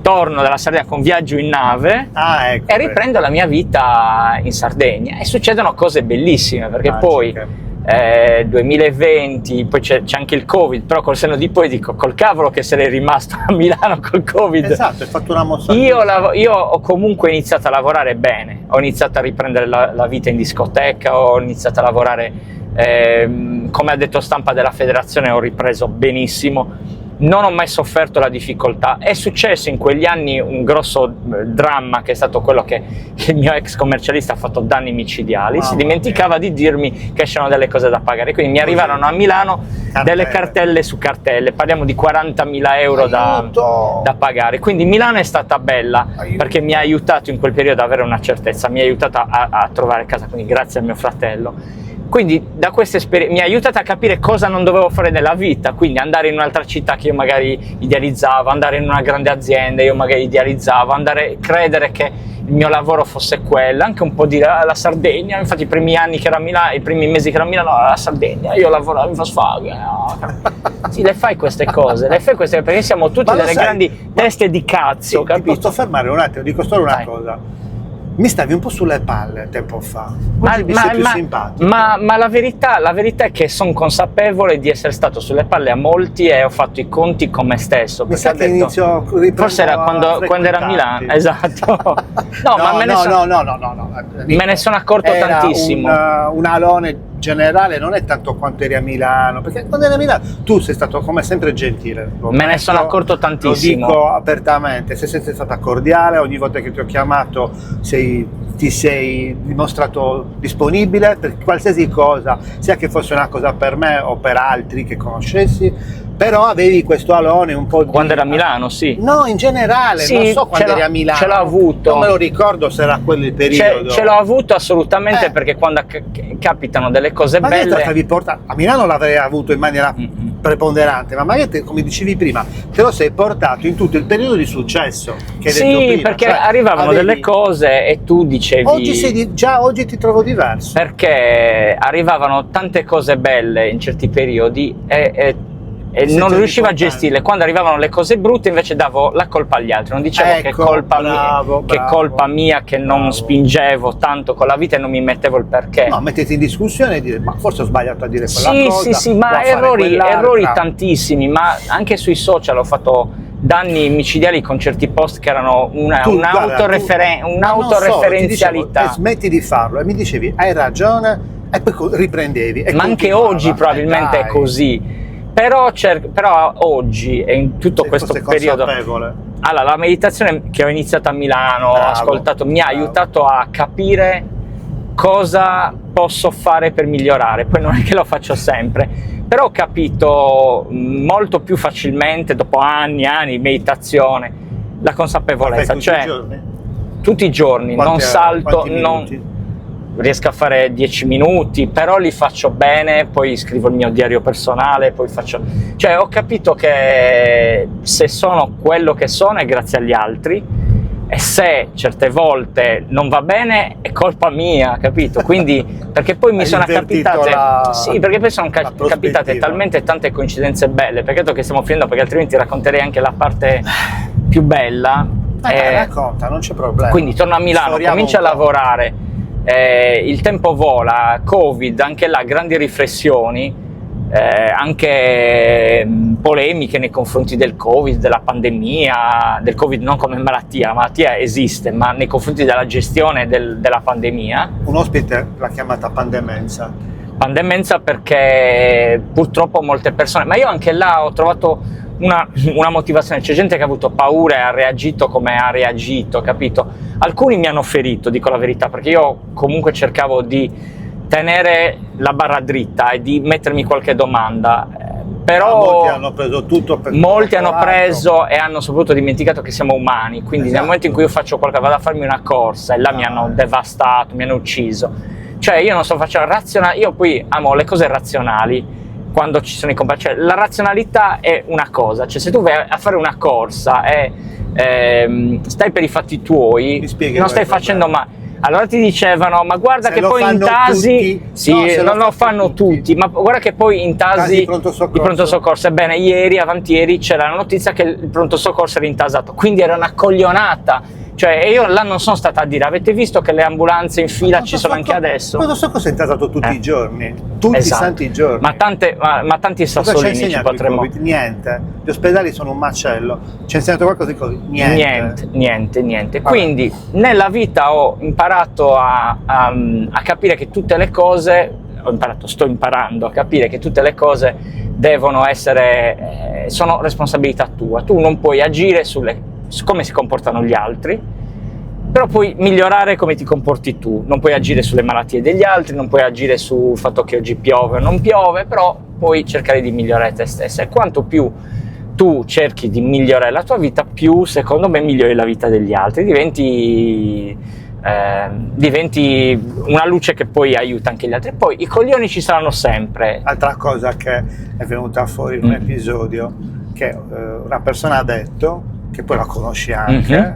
torno dalla Sardegna con viaggio in nave, ecco, e riprendo la mia vita in Sardegna, e succedono cose bellissime, perché poi 2020, poi c'è anche il Covid, però col senno di poi dico col cavolo che sarei rimasto a Milano col Covid. Esatto, hai fatto una mossa. Io ho comunque iniziato a lavorare bene, ho iniziato a riprendere la vita in discoteca, ho iniziato a lavorare come ha detto stampa della federazione, ho ripreso benissimo, non ho mai sofferto la difficoltà. È successo in quegli anni un grosso dramma, che è stato quello che il mio ex commercialista ha fatto danni micidiali, si dimenticava di dirmi che c'erano delle cose da pagare, quindi mi arrivarono a Milano delle cartelle su cartelle, parliamo di 40.000 euro da pagare, quindi Milano è stata bella perché mi ha aiutato in quel periodo ad avere una certezza, mi ha aiutato a trovare casa, quindi grazie a mio fratello. Quindi da questa esperienza mi ha aiutato a capire cosa non dovevo fare nella vita, quindi andare in un'altra città che io magari idealizzavo, andare in una grande azienda io magari idealizzavo, credere che il mio lavoro fosse quello, anche un po' dire la Sardegna. Infatti i primi anni che ero a Milano, i primi mesi che ero a Milano, la Sardegna, io lavoravo in Volkswagen. Sì, le fai queste cose, perché siamo tutti delle grandi teste di cazzo, capito? Ti posso fermare un attimo, dico solo una cosa. Mi stavi un po' sulle palle tempo fa. Oggi mi sei più simpatico. Ma la verità è che sono consapevole di essere stato sulle palle a molti e ho fatto i conti con me stesso. Mi sa che inizio forse era quando era a Milano, esatto. Me ne sono accorto tantissimo. Un alone generale non è tanto quanto eri a Milano, perché quando eri a Milano tu sei stato come sempre gentile. Me ne sono accorto tantissimo. Lo dico apertamente, sei sempre stata cordiale, ogni volta che ti ho chiamato ti sei dimostrato disponibile per qualsiasi cosa, sia che fosse una cosa per me o per altri che conoscessi, però avevi questo alone un po' di... Quando era a Milano, sì. No, in generale, sì, non so quando eri a Milano. Ce l'ho avuto. Non me lo ricordo se era quello il periodo. Ce l'ho avuto assolutamente perché quando capitano delle cose belle... A Milano l'avrei avuto in maniera preponderante, ma magari, come dicevi prima, te lo sei portato in tutto il periodo di successo che hai detto prima. Perché arrivavano delle cose e tu dicevi... Oggi ti trovo diverso. Perché arrivavano tante cose belle in certi periodi e non riuscivo a gestirle. Quando arrivavano le cose brutte invece davo la colpa agli altri, non dicevo che è colpa mia che non spingevo tanto con la vita e non mi mettevo il perché. No, mettiti in discussione e dire ma forse ho sbagliato a dire quella cosa. Sì, ma errori tantissimi, ma anche sui social ho fatto danni micidiali con certi post che erano un'autoreferenzialità. Smetti di farlo e mi dicevi hai ragione e poi riprendevi. Ma anche oggi probabilmente è così. Però oggi e in tutto questo periodo, allora, la meditazione che ho iniziato a Milano, ho ascoltato, mi ha aiutato a capire cosa posso fare per migliorare. Poi non è che lo faccio sempre, però ho capito molto più facilmente dopo anni di meditazione la consapevolezza, tutti i giorni, non salto, riesco a fare 10 minuti, però li faccio bene, poi scrivo il mio diario personale, poi ho capito che se sono quello che sono è grazie agli altri e se certe volte non va bene è colpa mia, capito? Quindi, perché poi mi sono capitate perché poi sono capitate talmente tante coincidenze belle, peccato che stiamo finendo perché altrimenti racconterei anche la parte più bella. Racconta, non c'è problema. Quindi torno a Milano, comincio a lavorare. Il tempo vola, Covid, anche là grandi riflessioni, anche polemiche nei confronti del Covid, della pandemia, del Covid non come malattia, la malattia esiste, ma nei confronti della gestione della pandemia. Un ospite l'ha chiamata pandemenza. Pandemenza perché purtroppo molte persone, ma io anche là ho trovato una motivazione, c'è gente che ha avuto paura e ha reagito come ha reagito, capito? Alcuni mi hanno ferito, dico la verità, perché io comunque cercavo di tenere la barra dritta e di mettermi qualche domanda, però molti hanno preso tutto per molti hanno preso e hanno soprattutto dimenticato che siamo umani, quindi nel momento in cui io vado a farmi una corsa e là mi hanno devastato, mi hanno ucciso, cioè io non sto facendo io poi amo le cose razionali. Quando ci sono i compagni, cioè la razionalità è una cosa, cioè se tu vai a fare una corsa e stai per i fatti tuoi, non stai facendo male. Allora ti dicevano, ma guarda che poi intasi, non lo fanno tutti, ma guarda che poi intasi il pronto soccorso. Ebbene, avantieri c'era la notizia che il pronto soccorso era intasato, quindi era una coglionata. Cioè, io là non sono stata a dire, avete visto che le ambulanze in fila ci sono anche adesso? Ma non so cosa è intasato tutti i giorni, tutti i santi giorni. Ma tanti sassolini ci potremmo... Niente, gli ospedali sono un macello, ci ha insegnato qualcosa di così? Niente. Quindi nella vita ho imparato a capire che tutte le cose, sto imparando a capire che tutte le cose devono essere, sono responsabilità tua, tu non puoi agire su come si comportano gli altri, però puoi migliorare come ti comporti tu, non puoi agire sulle malattie degli altri, non puoi agire sul fatto che oggi piove o non piove, però puoi cercare di migliorare te stessa, e quanto più tu cerchi di migliorare la tua vita, più secondo me migliori la vita degli altri, diventi una luce che poi aiuta anche gli altri. Poi i coglioni ci saranno sempre. Altra cosa che è venuta fuori in un episodio, che una persona ha detto, che poi la conosci anche,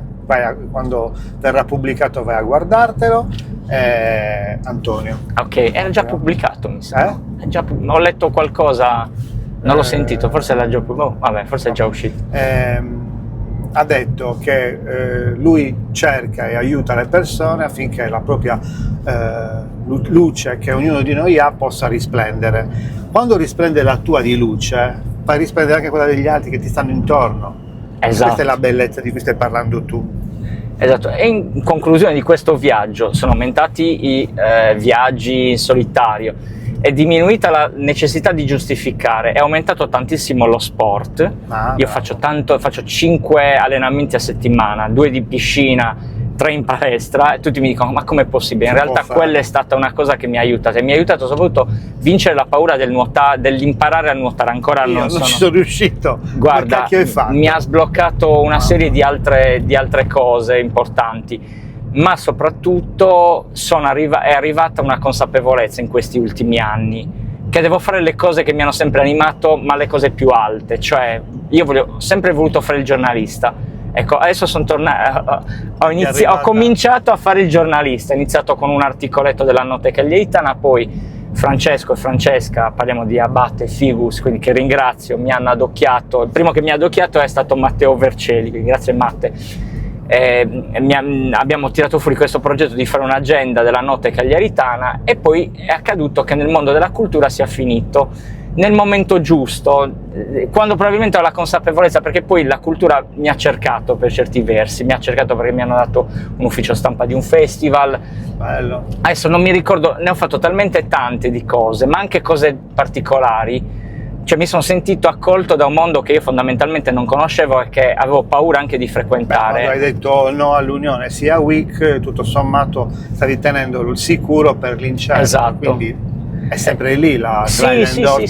quando verrà pubblicato vai a guardartelo, Antonio. Ok, era già pubblicato, mi sa. Ho letto qualcosa, non l'ho sentito, forse l'ha già pubblicato, vabbè, forse è già uscito. ha detto che lui cerca e aiuta le persone affinché la propria luce che ognuno di noi ha possa risplendere. Quando risplende la tua di luce, fa risplendere anche quella degli altri che ti stanno intorno. Esatto. Questa è la bellezza di cui stai parlando tu. Esatto, e in conclusione di questo viaggio sono aumentati i viaggi in solitario, è diminuita la necessità di giustificare, è aumentato tantissimo lo sport. Io faccio 5 allenamenti a settimana, 2 di piscina, 3 in palestra, e tutti mi dicono ma com'è possibile? In realtà quella è stata una cosa che mi ha aiutato, e mi ha aiutato soprattutto a vincere la paura dell'imparare a nuotare. Ancora Io non ci sono riuscito. Guarda, mi ha sbloccato una serie di altre cose importanti, ma soprattutto è arrivata una consapevolezza in questi ultimi anni che devo fare le cose che mi hanno sempre animato, ma le cose più alte. Cioè, io ho sempre voluto fare il giornalista. Ecco, adesso sono tornato, ho cominciato a fare il giornalista, ho iniziato con un articoletto della Notte Cagliaritana, poi Francesco e Francesca, parliamo di Abate e Figus, quindi che ringrazio, mi hanno adocchiato. Il primo che mi ha adocchiato è stato Matteo Vercelli, quindi grazie Matte. Abbiamo tirato fuori questo progetto di fare un'agenda della Notte Cagliaritana, e poi è accaduto che nel mondo della cultura sia finito nel momento giusto, quando probabilmente ho la consapevolezza, perché poi la cultura mi ha cercato per certi versi, mi ha cercato perché mi hanno dato un ufficio stampa di un festival. Bello. Adesso non mi ricordo, ne ho fatto talmente tante di cose, ma anche cose particolari. Cioè, mi sono sentito accolto da un mondo che io fondamentalmente non conoscevo e che avevo paura anche di frequentare. Hai detto no all'unione, sia WIC, tutto sommato stavi tenendo il sicuro per l'incerto. Esatto. Quindi è sempre lì la sì, di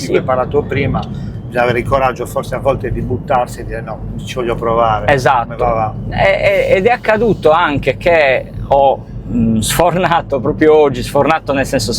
cui hai parlato prima. Bisogna avere il coraggio forse a volte di buttarsi e dire no, ci voglio provare. Esatto. Va. Ed è accaduto anche che ho sfornato proprio oggi, nel senso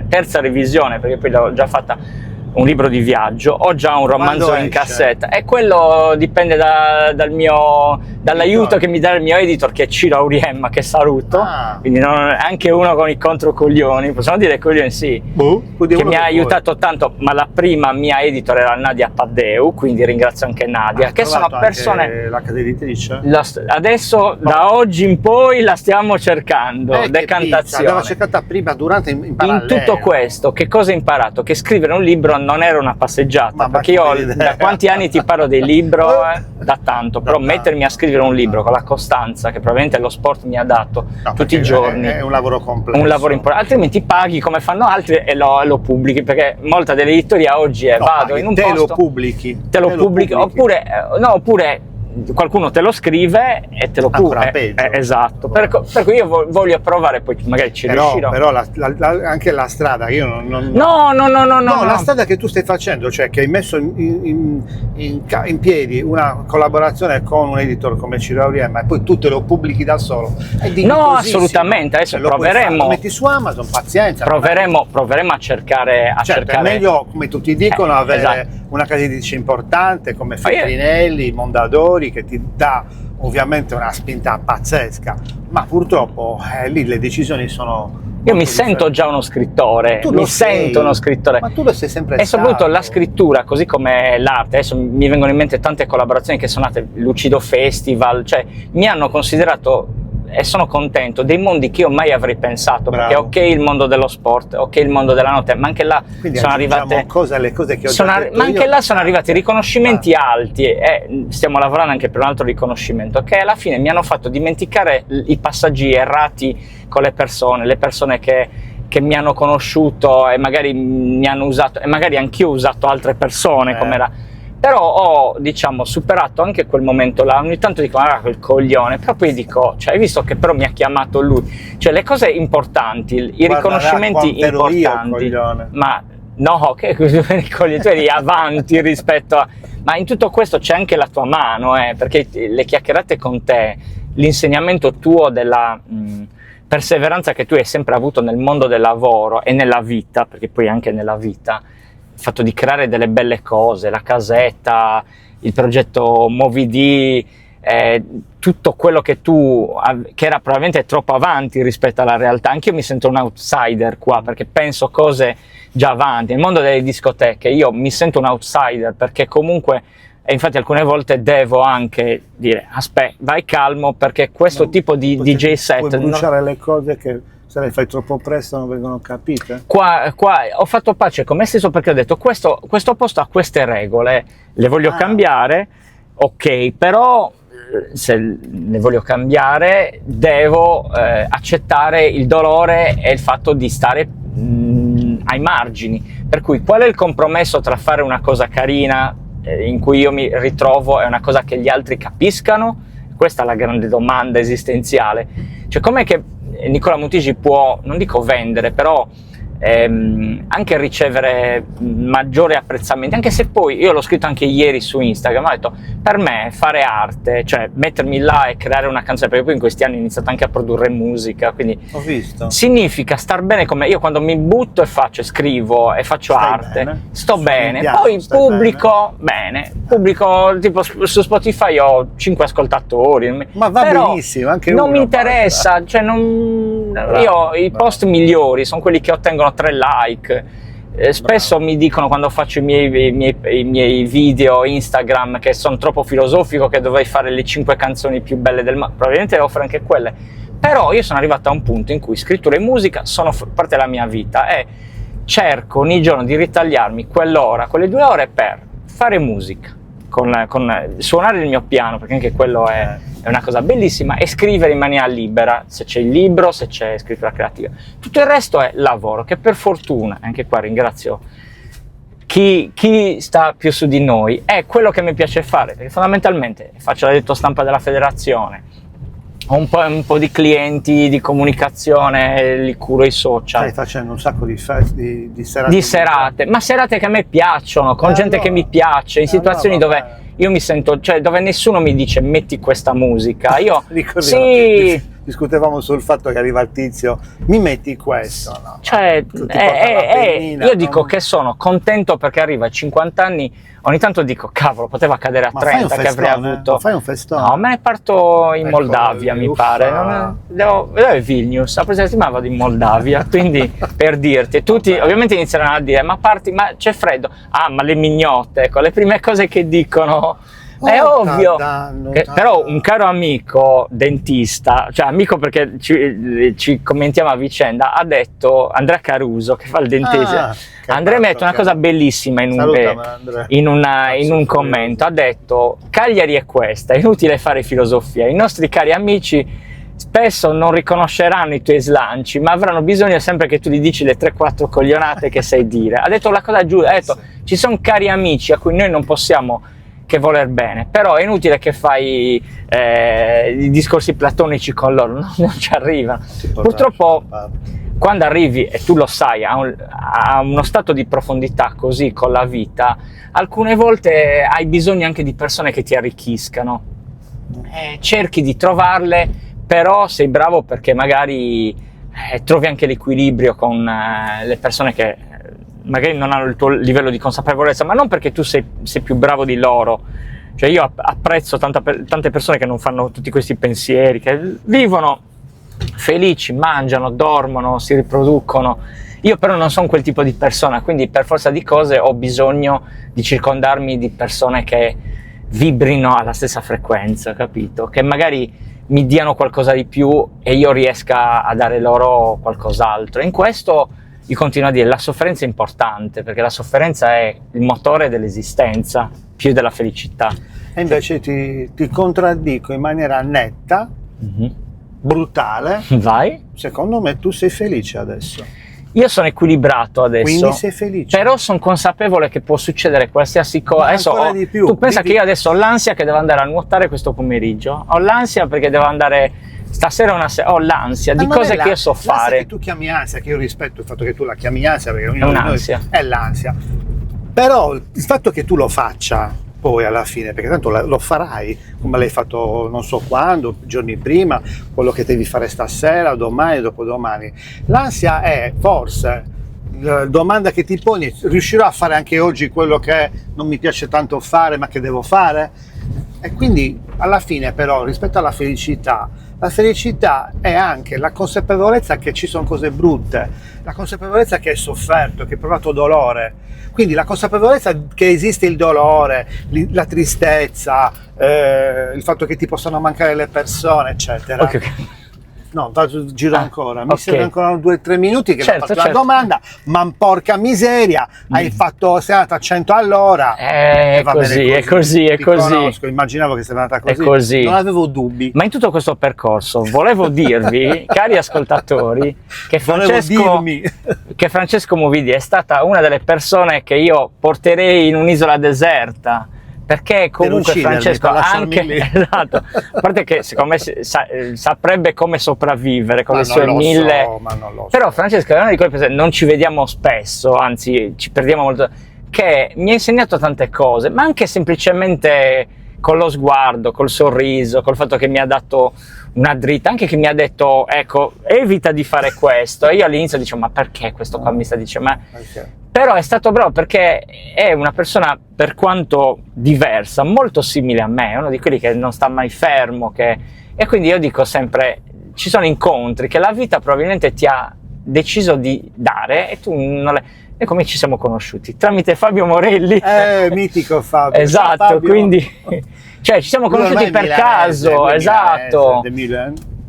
terza revisione, perché poi l'ho già fatta, un libro di viaggio. Ho già un romanzo in cassetta, e quello dipende dall'aiuto che mi dà il mio editor, che è Ciro Auriemma, che saluto. Quindi anche uno con i controcoglioni, possiamo dire coglioni, sì, che mi ha aiutato tanto. Ma la prima mia editor era Nadia Paddeu, quindi ringrazio anche Nadia, che sono persone. La casa editrice? Adesso da oggi in poi la stiamo cercando. Decantazione. L'aveva cercata prima, durante, in parallelo. In tutto questo, che cosa ho imparato? Che scrivere un libro non era una passeggiata, perché io da quanti anni ti parlo del libro? Da tanto, però mettermi a scrivere un libro con la costanza che probabilmente lo sport mi ha dato tutti i giorni è un lavoro complesso, un lavoro importante, altrimenti paghi come fanno altri e lo pubblichi, perché molta dell'editoria oggi è vado in un posto, lo pubblichi, oppure qualcuno te lo scrive e te lo pubblica. Esatto. Per cui io voglio provare, poi magari ci riuscirò. Però anche la strada, io non... No, la strada che tu stai facendo, cioè che hai messo in piedi una collaborazione con un editor come Ciro Auriemma, e poi tu te lo pubblichi da solo. No, assolutamente. Adesso proveremo. Lo metti su Amazon, pazienza. Proveremo a cercare. Certo, è meglio, come tutti dicono, avere una casa editrice importante come Feltrinelli, Mondadori, che ti dà ovviamente una spinta pazzesca, ma purtroppo lì le decisioni sono... Io mi sento già uno scrittore, uno scrittore. Ma tu lo sei sempre stato. E soprattutto la scrittura, così come l'arte. Adesso mi vengono in mente tante collaborazioni che sono nate, Lucido Festival, cioè mi hanno considerato, e sono contento, dei mondi che io mai avrei pensato. Bravo. Perché il mondo dello sport, il mondo della notte, ma anche là sono arrivate le cose che ho detto ma anche là sono arrivati riconoscimenti alti, e stiamo lavorando anche per un altro riconoscimento, che alla fine mi hanno fatto dimenticare i passaggi errati con le persone che mi hanno conosciuto e magari mi hanno usato, e magari anch'io ho usato altre persone come era. Però ho, superato anche quel momento là. Ogni tanto dico, quel coglione, però poi dico, hai visto che però mi ha chiamato lui. Cioè, le cose importanti, i riconoscimenti importanti, ma no, che tu eri avanti rispetto a... Ma in tutto questo c'è anche la tua mano, perché le chiacchierate con te, l'insegnamento tuo della perseveranza che tu hai sempre avuto nel mondo del lavoro e nella vita, perché poi anche nella vita, il fatto di creare delle belle cose, la casetta, il progetto MoviD, tutto quello che era probabilmente troppo avanti rispetto alla realtà. Anch'io mi sento un outsider qua, perché penso cose già avanti. Nel mondo delle discoteche io mi sento un outsider, perché comunque E infatti alcune volte devo anche dire, aspetta, vai calmo, perché questo tipo di DJ set... Puoi bruciare le cose che se le fai troppo presto non vengono capite? Qua ho fatto pace con me stesso, perché ho detto, questo posto ha queste regole, le voglio cambiare, ok, però se le voglio cambiare devo accettare il dolore e il fatto di stare ai margini. Per cui qual è il compromesso tra fare una cosa carina in cui io mi ritrovo e una cosa che gli altri capiscano? Questa è la grande domanda esistenziale. Cioè, com'è che Nicola Muntigi può, non dico vendere, però anche ricevere maggiore apprezzamento, anche se poi, io l'ho scritto anche ieri su Instagram, ho detto, per me fare arte, cioè mettermi là e creare una canzone, perché poi in questi anni ho iniziato anche a produrre musica, quindi Ho visto. significa star bene con me. Io quando mi butto e scrivo e faccio Stai arte, bene. sto Mi bene, piace, poi stai pubblico bene, pubblico tipo su Spotify ho 5 ascoltatori, Ma va però benissimo, anche non uno mi interessa, cioè io i bravo. post migliori sono quelli che ottengono 3 like. Spesso mi dicono, quando faccio i miei video Instagram, che sono troppo filosofico, che dovrei fare le 5 canzoni più belle del mondo. Probabilmente devo fare anche quelle, però io sono arrivato a un punto in cui scrittura e musica sono parte della mia vita e cerco ogni giorno di ritagliarmi quell'ora, quelle 2 ore per fare musica, con suonare il mio piano, perché anche quello è una cosa bellissima, e scrivere in maniera libera, se c'è il libro, se c'è scrittura creativa. Tutto il resto è lavoro, che per fortuna, anche qua ringrazio chi sta più su di noi, è quello che mi piace fare, perché fondamentalmente faccio l'addetto stampa della federazione, ho un po' di clienti di comunicazione, li curo i social. Stai facendo un sacco di serate. Di serate, ma serate che a me piacciono, con gente allora, che mi piace, in situazioni allora, dove io mi sento, cioè dove nessuno mi dice metti questa musica, io Ricordiamo, sì, discutevamo sul fatto che arriva il tizio, mi metti questo, no? cioè Tu ti porta la pennina, io dico no? che sono contento perché arriva a 50 anni, ogni tanto dico cavolo, poteva cadere a Ma fai un 30 che avrei festone? avuto. Ma fai un festone? No, me ne parto in Ecco, Moldavia, mi uffa. pare. Dove è Vilnius? La prossima settimana vado in Moldavia, quindi per dirti, e tutti ovviamente inizieranno a dire ma parti, ma c'è freddo, ma le mignotte, ecco, le prime cose che dicono. È ovvio, però un caro amico dentista, cioè amico perché ci commentiamo a vicenda, ha detto, Andrea Caruso, che fa il dentista, Andrea mi ha detto una cosa bellissima in un commento, ha detto Cagliari è questa, è inutile fare filosofia, i nostri cari amici spesso non riconosceranno i tuoi slanci, ma avranno bisogno sempre che tu gli dici le 3-4 coglionate che sai dire. Ha detto la cosa giusta, ha detto ci sono cari amici a cui noi non possiamo che voler bene, però è inutile che fai i discorsi platonici con loro, non ci arrivano. Purtroppo quando arrivi, e tu lo sai, a uno stato di profondità così con la vita, alcune volte hai bisogno anche di persone che ti arricchiscano, cerchi di trovarle, però sei bravo perché magari trovi anche l'equilibrio con le persone che magari non hanno il tuo livello di consapevolezza, ma non perché tu sei più bravo di loro. Cioè io apprezzo tante persone che non fanno tutti questi pensieri, che vivono felici, mangiano, dormono, si riproducono. Io però non sono quel tipo di persona, quindi per forza di cose ho bisogno di circondarmi di persone che vibrino alla stessa frequenza, capito? Che magari mi diano qualcosa di più e io riesca a dare loro qualcos'altro. In questo io continuo a dire, la sofferenza è importante, perché la sofferenza è il motore dell'esistenza, più della felicità. E invece ti contraddico in maniera netta, brutale. Vai. Secondo me tu sei felice adesso. Io sono equilibrato adesso. Quindi sei felice. Però sono consapevole che può succedere qualsiasi cosa. Adesso di più. Tu pensa che io adesso ho l'ansia che devo andare a nuotare questo pomeriggio, ho l'ansia perché devo andare stasera ho l'ansia di cose che io so fare. L'ansia che tu chiami ansia, che io rispetto il fatto che tu la chiami ansia, perché ognuno di noi è l'ansia. Però il fatto che tu lo faccia poi alla fine, perché tanto lo farai, come l'hai fatto non so quando, giorni prima, quello che devi fare stasera, domani, dopodomani. L'ansia è forse la domanda che ti poni, riuscirò a fare anche oggi quello che non mi piace tanto fare ma che devo fare? E quindi alla fine però rispetto alla felicità La felicità è anche la consapevolezza che ci sono cose brutte, la consapevolezza che hai sofferto, che hai provato dolore. Quindi la consapevolezza che esiste il dolore, la tristezza, il fatto che ti possano mancare le persone, eccetera. Ok. No, giro ancora, mi ok. servono ancora 2 o 3 minuti che Certo, ho fatto una certo. domanda, ma porca miseria, sei andata a 100 all'ora. È Va bene così, è così, è ti così. conosco, immaginavo che sei andata così. È così. Non avevo dubbi. Ma in tutto questo percorso volevo dirvi, cari ascoltatori, che Francesco Movidi è stata una delle persone che io porterei in un'isola deserta, perché comunque Francesco anche esatto, a parte che secondo me saprebbe come sopravvivere con le sue 1000, ma non lo so. però Francesco è una di quelle persone, non ci vediamo spesso, anzi ci perdiamo molto, che mi ha insegnato tante cose, ma anche semplicemente con lo sguardo, col sorriso, col fatto che mi ha dato una dritta, anche che mi ha detto, ecco, evita di fare questo. E io all'inizio dicevo, ma perché questo qua mi sta dicendo? Però è stato bravo, perché è una persona, per quanto diversa, molto simile a me, è uno di quelli che non sta mai fermo, e quindi io dico sempre, ci sono incontri che la vita probabilmente ti ha deciso di dare e tu non le... E come ci siamo conosciuti? Tramite Fabio Morelli. Mitico Fabio. Esatto, Fabio. Quindi cioè ci siamo conosciuti per caso, esatto.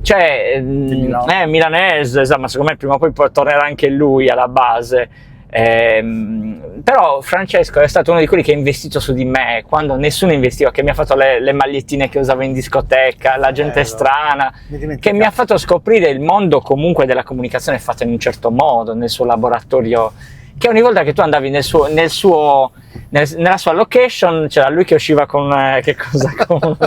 Cioè, milanese, esatto, ma secondo me prima o poi tornerà anche lui alla base. Però Francesco è stato uno di quelli che ha investito su di me quando nessuno investiva, che mi ha fatto le magliettine che usavo in discoteca, la gente strana, che mi ha fatto scoprire il mondo comunque della comunicazione fatta in un certo modo nel suo laboratorio, che ogni volta che tu andavi nella sua location c'era lui che usciva con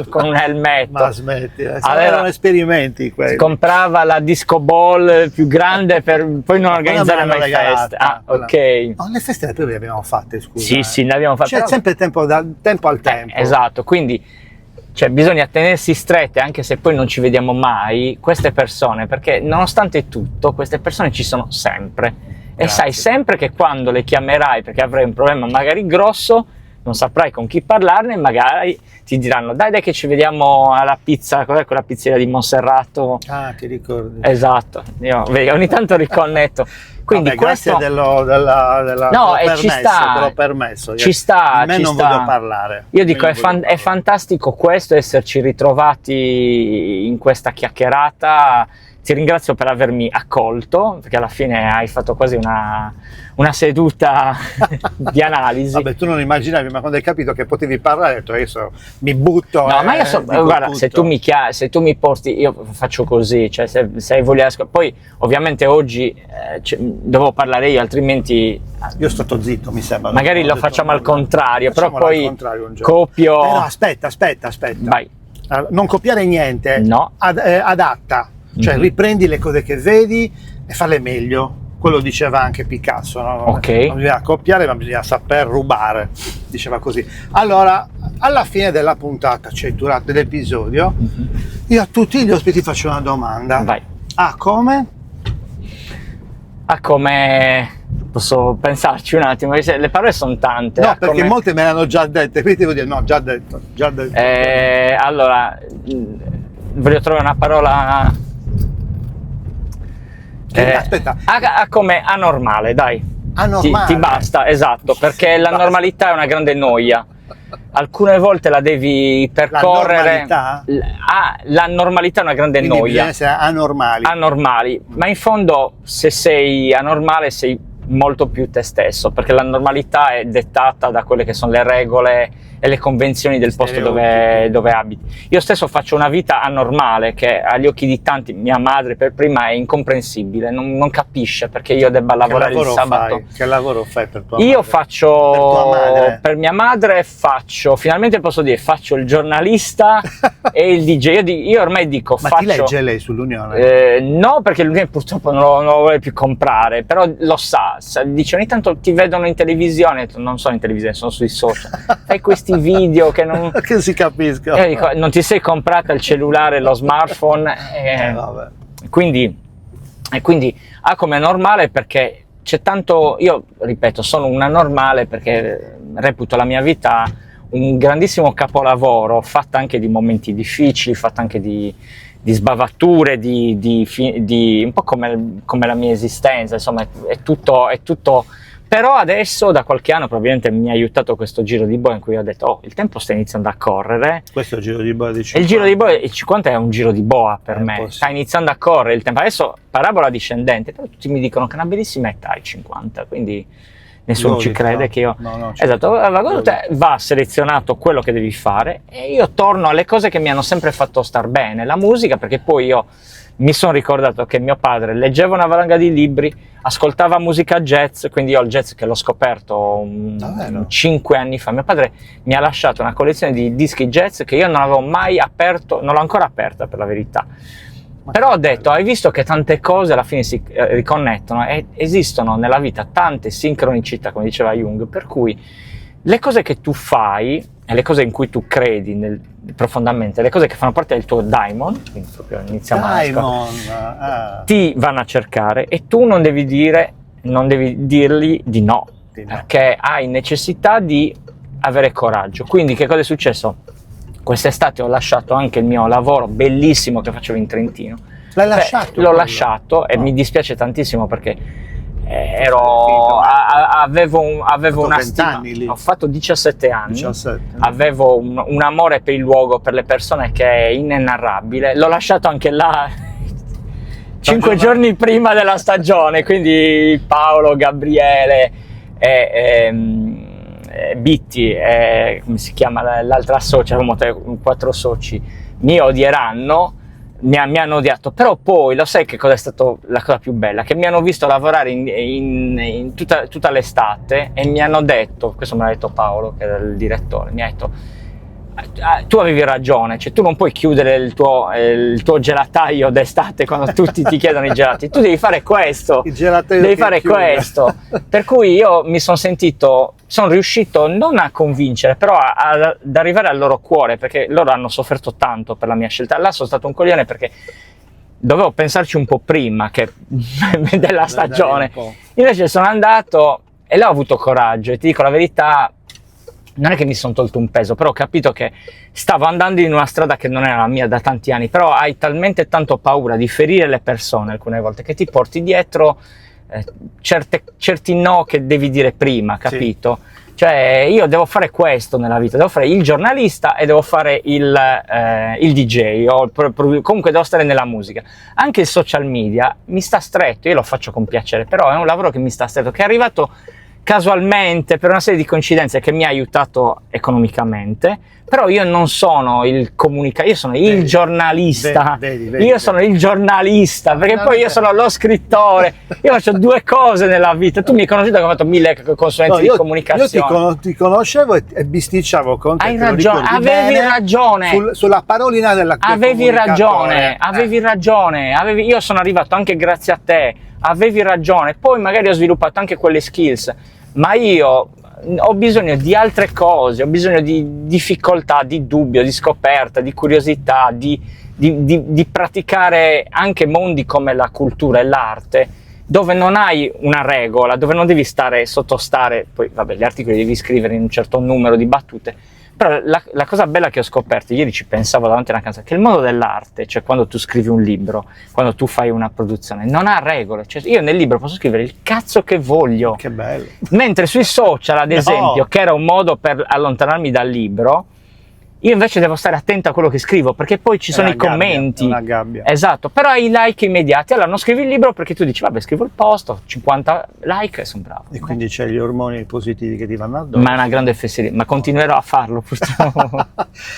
con un helmet. Ma smetti, erano esperimenti quelli. Comprava la disco ball più grande per poi non organizzare mai feste. Ok. No, le feste poi le abbiamo fatte, scusa. Sì, ne abbiamo fatte. C'è sempre tempo al tempo. Esatto, quindi cioè, bisogna tenersi strette, anche se poi non ci vediamo mai, queste persone, perché nonostante tutto queste persone ci sono sempre. E sai sempre che quando le chiamerai perché avrai un problema magari grosso, non saprai con chi parlarne, magari ti diranno dai che ci vediamo alla pizza, cos'è quella pizzeria di Monserrato? Ah, ti ricordi? Esatto, io ogni tanto riconnetto. Quindi vabbè, questo della no, permesso, ci sta, te l'ho permesso. Ci sta, a me non voglio parlare. Io dico è fantastico questo, esserci ritrovati in questa chiacchierata. Ti ringrazio per avermi accolto, perché alla fine hai fatto quasi una seduta di analisi. Vabbè, tu non immaginavi, ma quando hai capito che potevi parlare, hai detto adesso mi butto. No, ma io guarda, se tu mi porti, io faccio così, cioè se voglio poi ovviamente oggi dovevo parlare io, altrimenti io sto zitto, mi sembra. Magari lo facciamo al contrario, però poi un copio. Però aspetta. Vai. Non copiare niente. No. Adatta. Cioè riprendi le cose che vedi e farle meglio. Quello diceva anche Picasso, no? Ok. Non bisogna copiare, ma bisogna saper rubare, diceva così. Allora, alla fine della puntata, cioè durante l'episodio, io a tutti gli ospiti faccio una domanda. Vai. Come? Posso pensarci un attimo, le parole sono tante. No, perché molte me le hanno già dette, quindi devo dire no, già detto. Allora, voglio trovare una parola. Aspetta. Come anormale, dai. Anormale. Ti basta, esatto, perché la normalità è una grande noia. Alcune volte la devi percorrere. La normalità è una grande Quindi noia. bisogna essere anormali. Ma in fondo, se sei anormale, sei molto più te stesso, perché la normalità è dettata da quelle che sono le regole e le convenzioni del posto dove abiti. Io stesso faccio una vita anormale che agli occhi di tanti, mia madre per prima, è incomprensibile, non capisce perché io debba lavorare il sabato. Che lavoro fai per tua madre? Io faccio per tua madre? Per mia madre finalmente posso dire, faccio il giornalista e il DJ. Io ormai dico ma ti legge lei sull'Unione? No, perché l'Unione purtroppo non lo vuole più comprare, però lo sa, dice ogni tanto ti vedono in televisione, non sono in televisione, sono sui social, fai questi video che non che si capisca. Io dico, non ti sei comprata il cellulare, lo smartphone, vabbè. Quindi come normale, perché c'è tanto, io ripeto, sono una normale perché reputo la mia vita un grandissimo capolavoro, fatta anche di momenti difficili, fatta anche di sbavature, di un po' come la mia esistenza, insomma è tutto. Però adesso da qualche anno probabilmente mi ha aiutato questo giro di boa in cui ho detto il tempo sta iniziando a correre. Questo è il giro di boa di 50. E il giro di boa, il 50 è un giro di boa per me, sta iniziando a correre il tempo. Adesso parabola discendente, però tutti mi dicono che è una bellissima età il 50, quindi nessuno ci crede che io... No, esatto, va selezionato quello che devi fare e io torno alle cose che mi hanno sempre fatto star bene, la musica, perché poi io mi sono ricordato che mio padre leggeva una valanga di libri, ascoltava musica jazz, quindi io il jazz che l'ho scoperto 5 anni fa, mio padre mi ha lasciato una collezione di dischi jazz che io non avevo mai aperto, non l'ho ancora aperta per la verità. Però ho detto, hai visto che tante cose alla fine si riconnettono e esistono nella vita tante sincronicità, come diceva Jung, per cui le cose che tu fai e le cose in cui tu credi profondamente, le cose che fanno parte del tuo daimon, quindi proprio iniziamo ti vanno a cercare e tu non devi dirgli di no, perché hai necessità di avere coraggio. Quindi che cosa è successo? Quest'estate ho lasciato anche il mio lavoro bellissimo che facevo in Trentino. L'hai lasciato? L'ho lasciato e mi dispiace tantissimo perché avevo una stima. Ho fatto 17 anni. Avevo un amore per il luogo, per le persone che è inenarrabile. L'ho lasciato anche là 5 giorni prima della stagione, quindi Paolo, Gabriele Bitti, come si chiama l'altra socia, avevamo 4 soci, mi odieranno, mi hanno odiato, però poi lo sai che cosa è stata la cosa più bella? Che mi hanno visto lavorare in tutta l'estate e mi hanno detto, questo me l'ha detto Paolo che era il direttore, mi ha detto tu avevi ragione, cioè tu non puoi chiudere il tuo gelataio d'estate quando tutti ti chiedono i gelati, tu devi fare questo, devi fare questo, per cui io mi sono riuscito non a convincere, però ad arrivare al loro cuore, perché loro hanno sofferto tanto per la mia scelta. Là sono stato un coglione perché dovevo pensarci un po' prima della stagione, invece sono andato e là ho avuto coraggio e ti dico la verità, non è che mi sono tolto un peso, però ho capito che stavo andando in una strada che non era la mia da tanti anni, però hai talmente tanto paura di ferire le persone alcune volte che ti porti dietro certi no che devi dire prima, capito? Sì. Cioè io devo fare questo nella vita, devo fare il giornalista e devo fare il DJ, comunque devo stare nella musica. Anche il social media mi sta stretto, io lo faccio con piacere, però è un lavoro che mi sta stretto, che è arrivato casualmente per una serie di coincidenze che mi ha aiutato economicamente, però io non sono il comunicatore, io sono il giornalista, io sono il giornalista, perché poi io sono lo scrittore, io faccio 2 cose nella vita. Tu mi hai conosciuto che ho fatto 1000 consulenze di comunicazione. Io ti conoscevo e bisticciavo con te. Hai ragione, avevi ragione. Sulla parolina della avevi ragione, io sono arrivato anche grazie a te, avevi ragione, poi magari ho sviluppato anche quelle skills, ma io ho bisogno di altre cose, ho bisogno di difficoltà, di dubbio, di scoperta, di curiosità, di praticare anche mondi come la cultura e l'arte, dove non hai una regola, dove non devi sottostare, poi vabbè, gli articoli devi scrivere in un certo numero di battute, però la cosa bella che ho scoperto, ieri ci pensavo davanti a una canzone, che il mondo dell'arte, cioè quando tu scrivi un libro, quando tu fai una produzione, non ha regole, cioè io nel libro posso scrivere il cazzo che voglio. Che bello. Mentre sui social, ad esempio, che era un modo per allontanarmi dal libro, io invece devo stare attento a quello che scrivo, perché poi ci sono i commenti. È una gabbia. Esatto, però hai i like immediati. Allora non scrivi il libro perché tu dici, vabbè, scrivo il post, ho 50 like e sono bravo. E quindi c'è gli ormoni positivi che ti vanno addosso. Ma è una grande fesseria, ma continuerò a farlo purtroppo.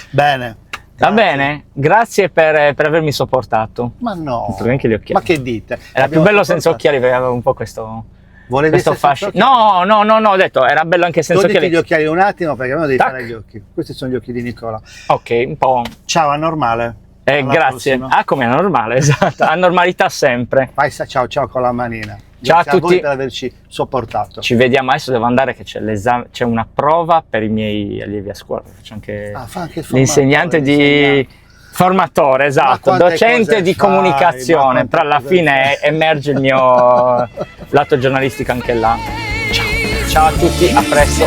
Bene. Va bene, grazie per avermi sopportato. Ma no, anche gli occhiali. Ma che dite? Era più bello senza occhiali perché aveva un po' questo... Volevi fascino. No, ho detto, era bello anche senza occhiali. Togliti gli occhiali un attimo perché non devi fare gli occhi. Questi sono gli occhi di Nicola. Ok, un po'. Ciao, anormale. Grazie. Come è normale, esatto. A normalità sempre. Vai, ciao con la manina. Ciao Grazie a tutti per averci sopportato. Ci vediamo, adesso devo andare che c'è l'esame, c'è una prova per i miei allievi a scuola. Faccio anche, l'insegnante di... Formatore, esatto, docente di comunicazione, però alla fine emerge il mio lato giornalistico anche là. Ciao a tutti, a presto.